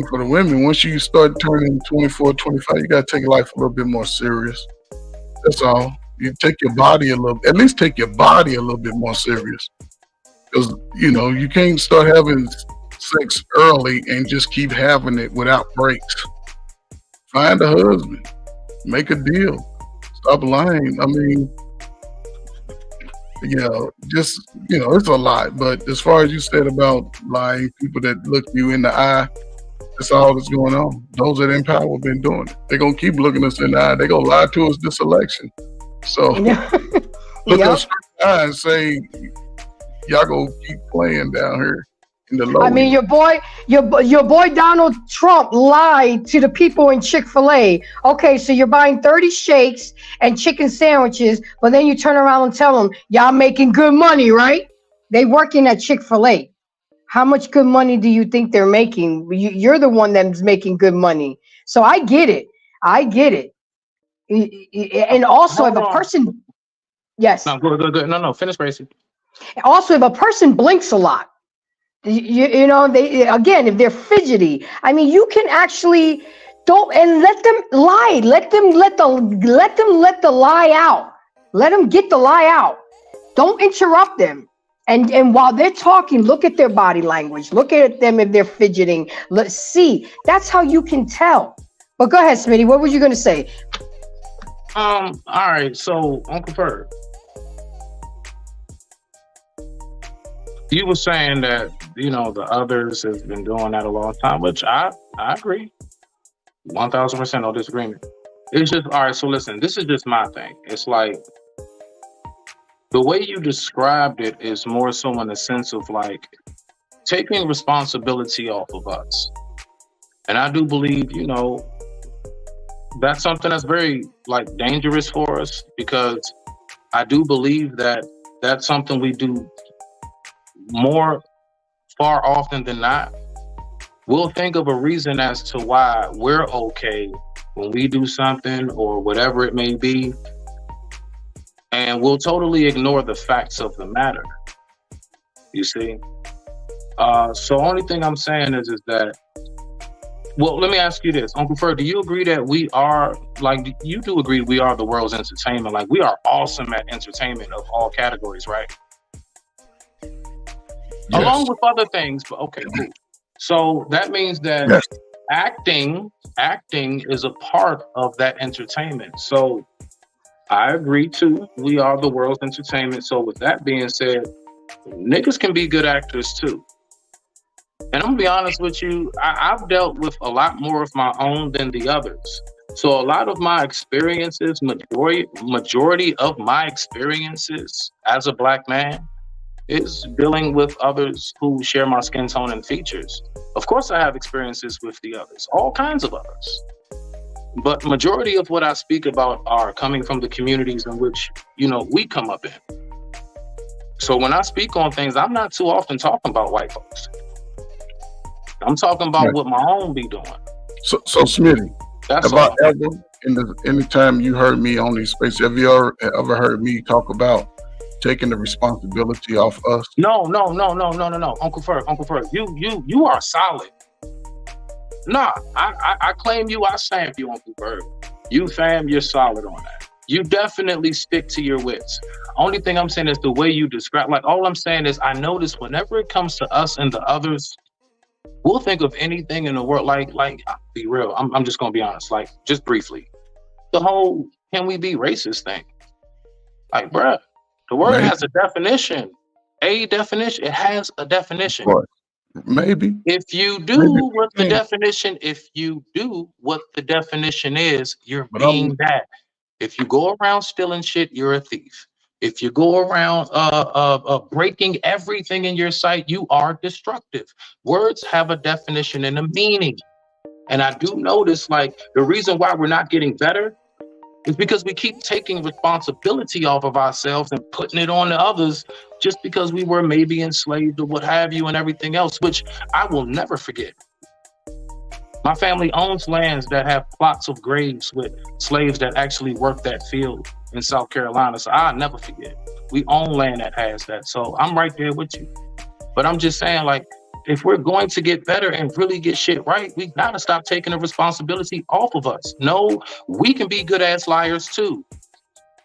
for the women, once you start turning 24, 25, you got to take life a little bit more serious. That's all. You take your body at least take your body a little bit more serious. Because, you can't start having sex early and just keep having it without breaks. Find a husband. Make a deal. Stop lying. I mean, it's a lot. But as far as you said about lying, people that look you in the eye, that's all that's going on. Those that in power have been doing it. They're going to keep looking us in the eye. They're going to lie to us this election. So look us in the eye and say, y'all going to keep playing down here. I mean, your boy Donald Trump lied to the people in Chick-fil-A. Okay, so you're buying 30 shakes and chicken sandwiches, but then you turn around and tell them, y'all making good money, right? They working at Chick-fil-A. How much good money do you think they're making? You're the one that's making good money. So I get it. And also, if a person, yes. No, go. No, finish, Gracie. Also, if a person blinks a lot, if they're fidgety, I mean, you can actually don't and let them lie. Let them let the lie out. Let them get the lie out. Don't interrupt them. And while they're talking, look at their body language. Look at them if they're fidgeting. Let's see. That's how you can tell. But go ahead, Smitty. What were you going to say? All right. So, Uncle Ferg, you were saying that, the others have been doing that a long time, which I agree. 1,000% no disagreement. It's just, all right, so listen, this is just my thing. It's like, the way you described it is more so in the sense of like taking responsibility off of us. And I do believe, that's something that's very dangerous for us, because I do believe that that's something we do far often than not. We'll think of a reason as to why we're okay when we do something or whatever it may be, and we'll totally ignore the facts of the matter. You see? So only thing I'm saying is that, well, let me ask you this. Uncle Fer, do you agree that we are, you do agree we are the world's entertainment? We are awesome at entertainment of all categories, right? Yes. Along with other things, but okay, cool. So that means that yes, acting is a part of that entertainment. So I agree too. We are the world's entertainment. So with that being said, niggas can be good actors too. And I'm gonna be honest with you, I've dealt with a lot more of my own than the others. So a lot of my experiences, majority of my experiences as a Black man is dealing with others who share my skin tone and features. Of course, I have experiences with the others, all kinds of others. But majority of what I speak about are coming from the communities in which, we come up in. So when I speak on things, I'm not too often talking about white folks. I'm talking about Right. what my own be doing. So Smitty, That's have I all. ever, any time you heard me on these spaces, have you ever heard me talk about taking the responsibility off us? No. Uncle Ferg, you are solid. Nah, I claim you. I stamp you, Uncle Ferg. You fam, you're solid on that. You definitely stick to your wits. Only thing I'm saying is the way you describe. Like all I'm saying is, I notice whenever it comes to us and the others, we'll think of anything in the world. Like, I'll be real. I'm just gonna be honest. Like, just briefly, the whole "can we be racist" thing. Like, bruh, the word Maybe. has a definition. A definition. It has a definition. But maybe. If you do Maybe. what the Yeah. definition, if you do what the definition is, you're But being that. If you go around stealing shit, you're a thief. If you go around breaking everything in your sight, you are destructive. Words have a definition and a meaning. And I do notice, like, the reason why we're not getting better is because we keep taking responsibility off of ourselves and putting it on the others just because we were maybe enslaved or what have you and everything else, which I will never forget. My family owns lands that have plots of graves with slaves that actually worked that field in South Carolina. So I'll never forget. We own land that has that. So I'm right there with you. But I'm just saying, like, if we're going to get better and really get shit right, we gotta stop taking the responsibility off of us. No, we can be good ass liars too.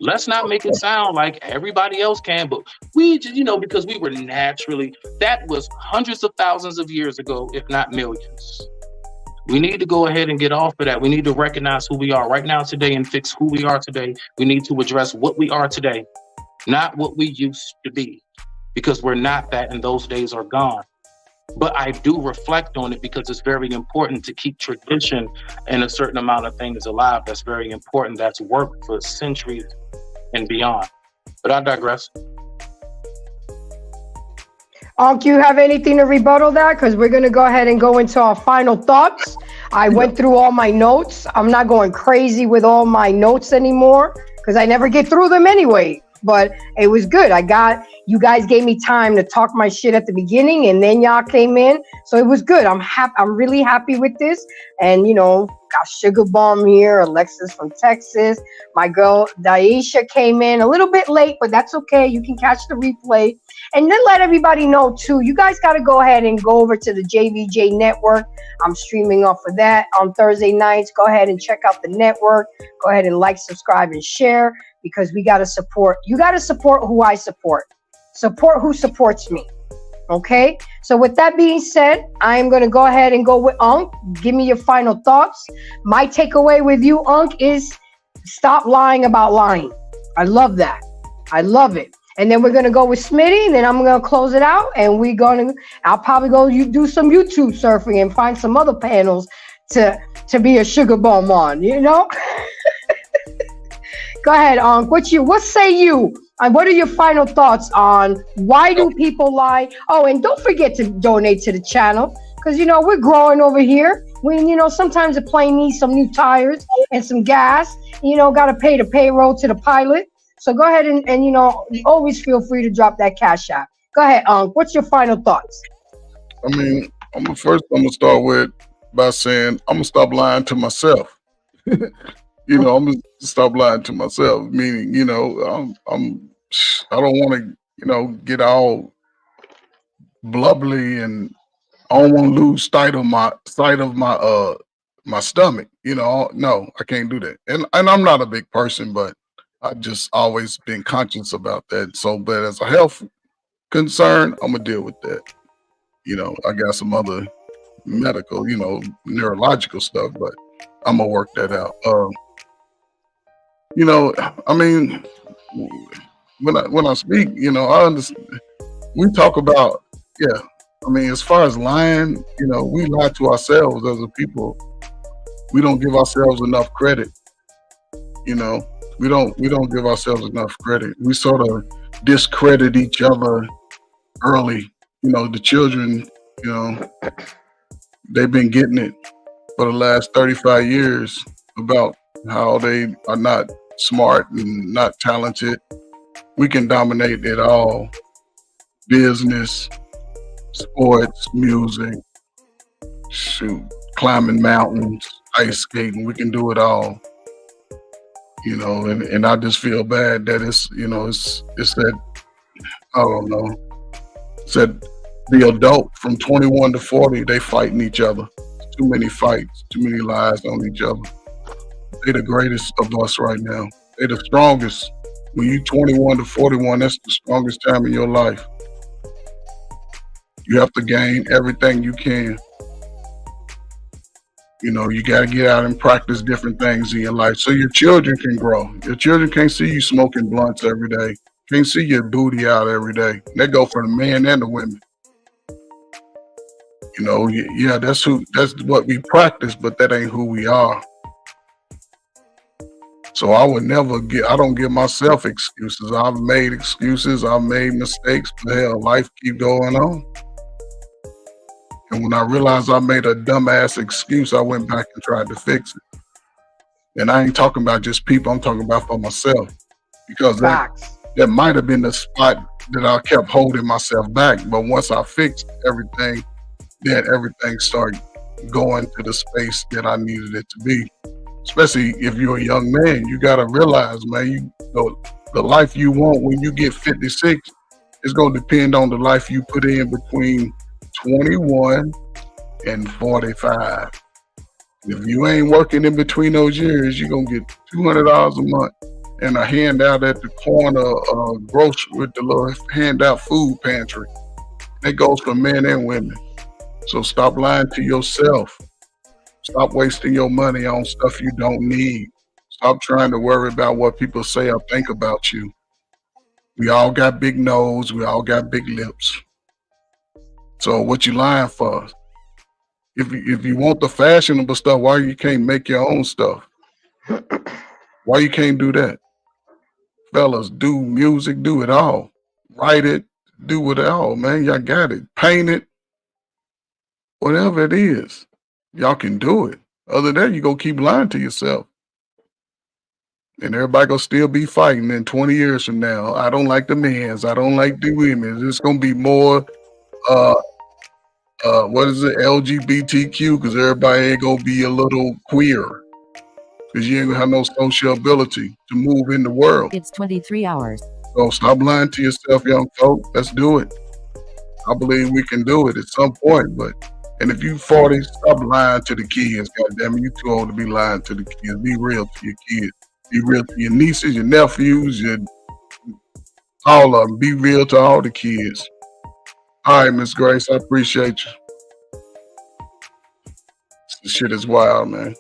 Let's not make it sound like everybody else can, but we just, because we were naturally, that was hundreds of thousands of years ago, if not millions. We need to go ahead and get off of that. We need to recognize who we are right now today and fix who we are today. We need to address what we are today, not what we used to be, because we're not that and those days are gone. But I do reflect on it because it's very important to keep tradition and a certain amount of things alive. That's very important. That's worked for centuries and beyond. But I digress. Do you have anything to rebuttal that? Because we're going to go ahead and go into our final thoughts. I went through all my notes. I'm not going crazy with all my notes anymore because I never get through them anyway. But it was good. You guys gave me time to talk my shit at the beginning, and then y'all came in. So it was good. I'm really happy with this. And, got Sugar Bomb here, Alexis from Texas. My girl Daisha came in a little bit late, but that's okay. You can catch the replay. And then let everybody know, too, you guys got to go ahead and go over to the JVJ Network. I'm streaming off of that on Thursday nights. Go ahead and check out the network. Go ahead and like, subscribe, and share, because we got to support. You got to support who I support. Support who supports me. Okay? So with that being said, I am going to go ahead and go with Unc. Give me your final thoughts. My takeaway with you, Unc, is stop lying about lying. I love that. I love it. And then we're going to go with Smitty, and then I'm going to close it out, and I'll probably go do some YouTube surfing and find some other panels to be a Sugar Bomb on, Go ahead, Unc. What say you? What are your final thoughts on why do people lie? Oh, and don't forget to donate to the channel, because, we're growing over here. Sometimes the plane needs some new tires and some gas. Got to pay the payroll to the pilot. So go ahead and always feel free to drop that cash out. Go ahead, what's your final thoughts? I mean, I'm gonna start by saying I'm gonna stop lying to myself. I'm gonna stop lying to myself. Meaning, I don't want to, get all blubbly, and I don't want to lose sight of my my stomach. No, I can't do that. And I'm not a big person, but I've just always been conscious about that. So, but as a health concern, I'm gonna deal with that. I got some other medical, neurological stuff, but I'm gonna work that out. I mean, when I speak, I understand. We talk about, I mean, as far as lying, we lie to ourselves as a people. We don't give ourselves enough credit. We don't give ourselves enough credit. We sort of discredit each other early. The children, they've been getting it for the last 35 years about how they are not smart and not talented. We can dominate it all. business, sports, music, shoot, climbing mountains, ice skating. We can do it all. And I just feel bad that it's that, I don't know, it's that the adult from 21 to 40, they fighting each other. Too many fights, too many lies on each other. They're the greatest of us right now. They're the strongest. When you 21 to 41, that's the strongest time in your life. You have to gain everything you can. You got to get out and practice different things in your life so your children can grow. Your children can't see you smoking blunts every day. Can't see your booty out every day. They go for the men and the women. Yeah, that's what we practice, but that ain't who we are. So I don't give myself excuses. I've made excuses. I've made mistakes, but hell, life keep going on. And when I realized I made a dumbass excuse, I went back and tried to fix it. And I ain't talking about just people, I'm talking about for myself. Because that might have been the spot that I kept holding myself back. But once I fixed everything, then everything started going to the space that I needed it to be. Especially if you're a young man, you got to realize, man, the life you want when you get 56 is going to depend on the life you put in between 21 and 45. If you ain't working in between those years, you're going to get $200 a month and a handout at the corner grocery with the little handout food pantry. That goes for men and women. So stop lying to yourself. Stop wasting your money on stuff you don't need. Stop trying to worry about what people say or think about you. We all got big nose. We all got big lips. So what you lying for? If you want the fashionable stuff, why you can't make your own stuff? Why you can't do that? Fellas, do music, do it all. Write it, do it all, man. Y'all got it. Paint it. Whatever it is. Y'all can do it. Other than that, you gonna keep lying to yourself. And everybody gonna still be fighting in 20 years from now. I don't like the men's. I don't like the women's. It's gonna be more, what is it, LGBTQ, because everybody ain't gonna be a little queer. Because you ain't gonna have no social ability to move in the world. It's 23 hours. So stop lying to yourself, young folk. Let's do it. I believe we can do it at some point, and if you 40, stop lying to the kids. Goddamn it, you too old to be lying to the kids. Be real to your kids. Be real to your nieces, your nephews, all of them. Be real to all the kids. All right, Miss Grace, I appreciate you. This shit is wild, man.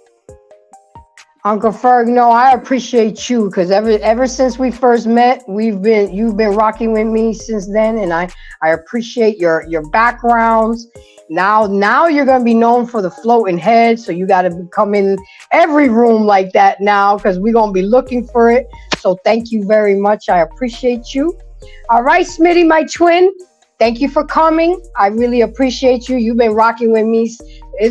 Uncle Ferg, no, I appreciate you because ever since we first met, you've been rocking with me since then, and I appreciate your backgrounds. Now you're gonna be known for the floating head, so you got to come in every room like that now because we're gonna be looking for it. So thank you very much. I appreciate you. All right, Smitty, my twin. Thank you for coming. I really appreciate you. You've been rocking with me.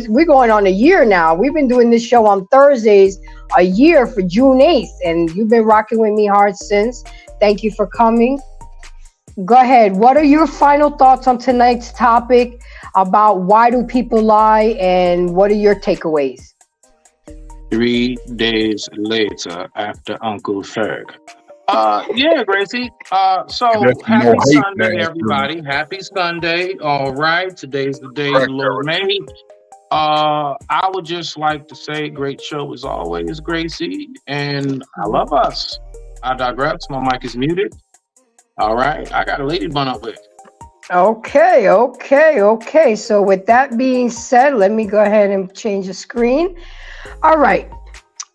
We're going on a year now. We've been doing this show on Thursdays a year for June 8th, and you've been rocking with me hard since. Thank you for coming. Go ahead. What are your final thoughts on tonight's topic about why do people lie, and what are your takeaways? 3 days later after Uncle Ferg. Yeah, Gracie. So happy Sunday, everybody. Happy Sunday. All right. Today's the day the Lord made. I would just like to say great show as always, Gracie. And I love us. I digress. My mic is muted. All right. I got a lady bun up with. Okay. So with that being said, let me go ahead and change the screen. All right.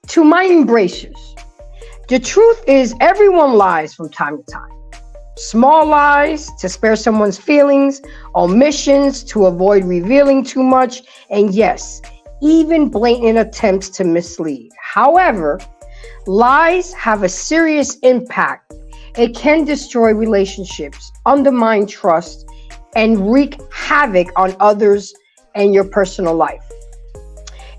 To my embracers. The truth is everyone lies from time to time. Small lies to spare someone's feelings, omissions to avoid revealing too much, and yes, even blatant attempts to mislead. However, lies have a serious impact. It can destroy relationships, undermine trust, and wreak havoc on others and your personal life.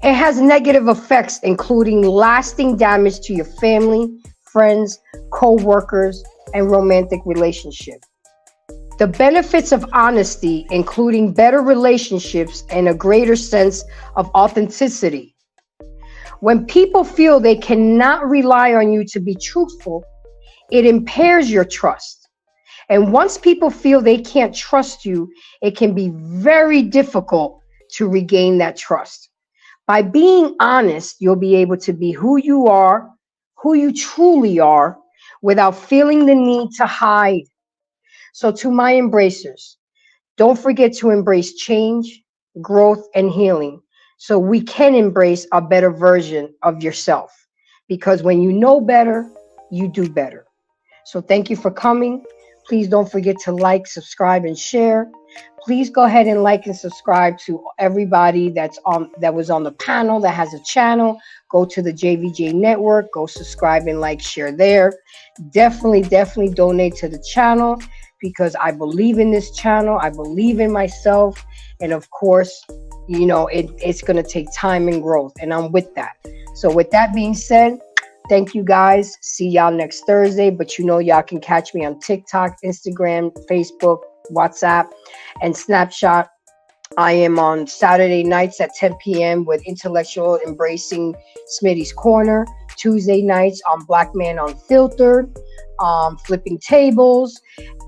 It has negative effects, including lasting damage to your family, friends, co-workers, and romantic relationships. The benefits of honesty, including better relationships and a greater sense of authenticity. When people feel they cannot rely on you to be truthful, it impairs your trust. And once people feel they can't trust you, it can be very difficult to regain that trust. By being honest, you'll be able to be who you are, who you truly are, without feeling the need to hide. So to my embracers, don't forget to embrace change, growth, and healing so we can embrace a better version of yourself. Because when you know better, you do better. So thank you for coming. Please don't forget to like, subscribe, and share. Please go ahead and like and subscribe to everybody that was on the panel that has a channel. Go to the JVJ network, go subscribe and like, share there. Definitely donate to the channel because I believe in this channel. I believe in myself. And of course, you know, it's going to take time and growth. And I'm with that. So with that being said, thank you guys. See y'all next Thursday. But you know, y'all can catch me on TikTok, Instagram, Facebook, WhatsApp, and Snapchat. I am on Saturday nights at 10 p.m. with Intellectual Embracing Smitty's Corner. Tuesday nights on Black Man Unfiltered, Flipping Tables.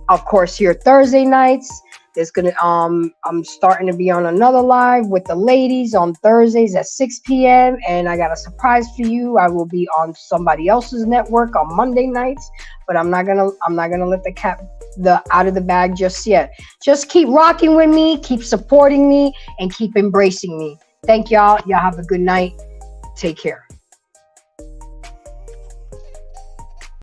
Of course, here Thursday nights. There's I'm starting to be on another live with the ladies on Thursdays at 6 p.m. And I got a surprise for you. I will be on somebody else's network on Monday nights, but I'm not gonna let the cat out of the bag just yet. Just keep rocking with me, keep supporting me, and keep embracing me. Thank y'all. Y'all have a good night. Take care.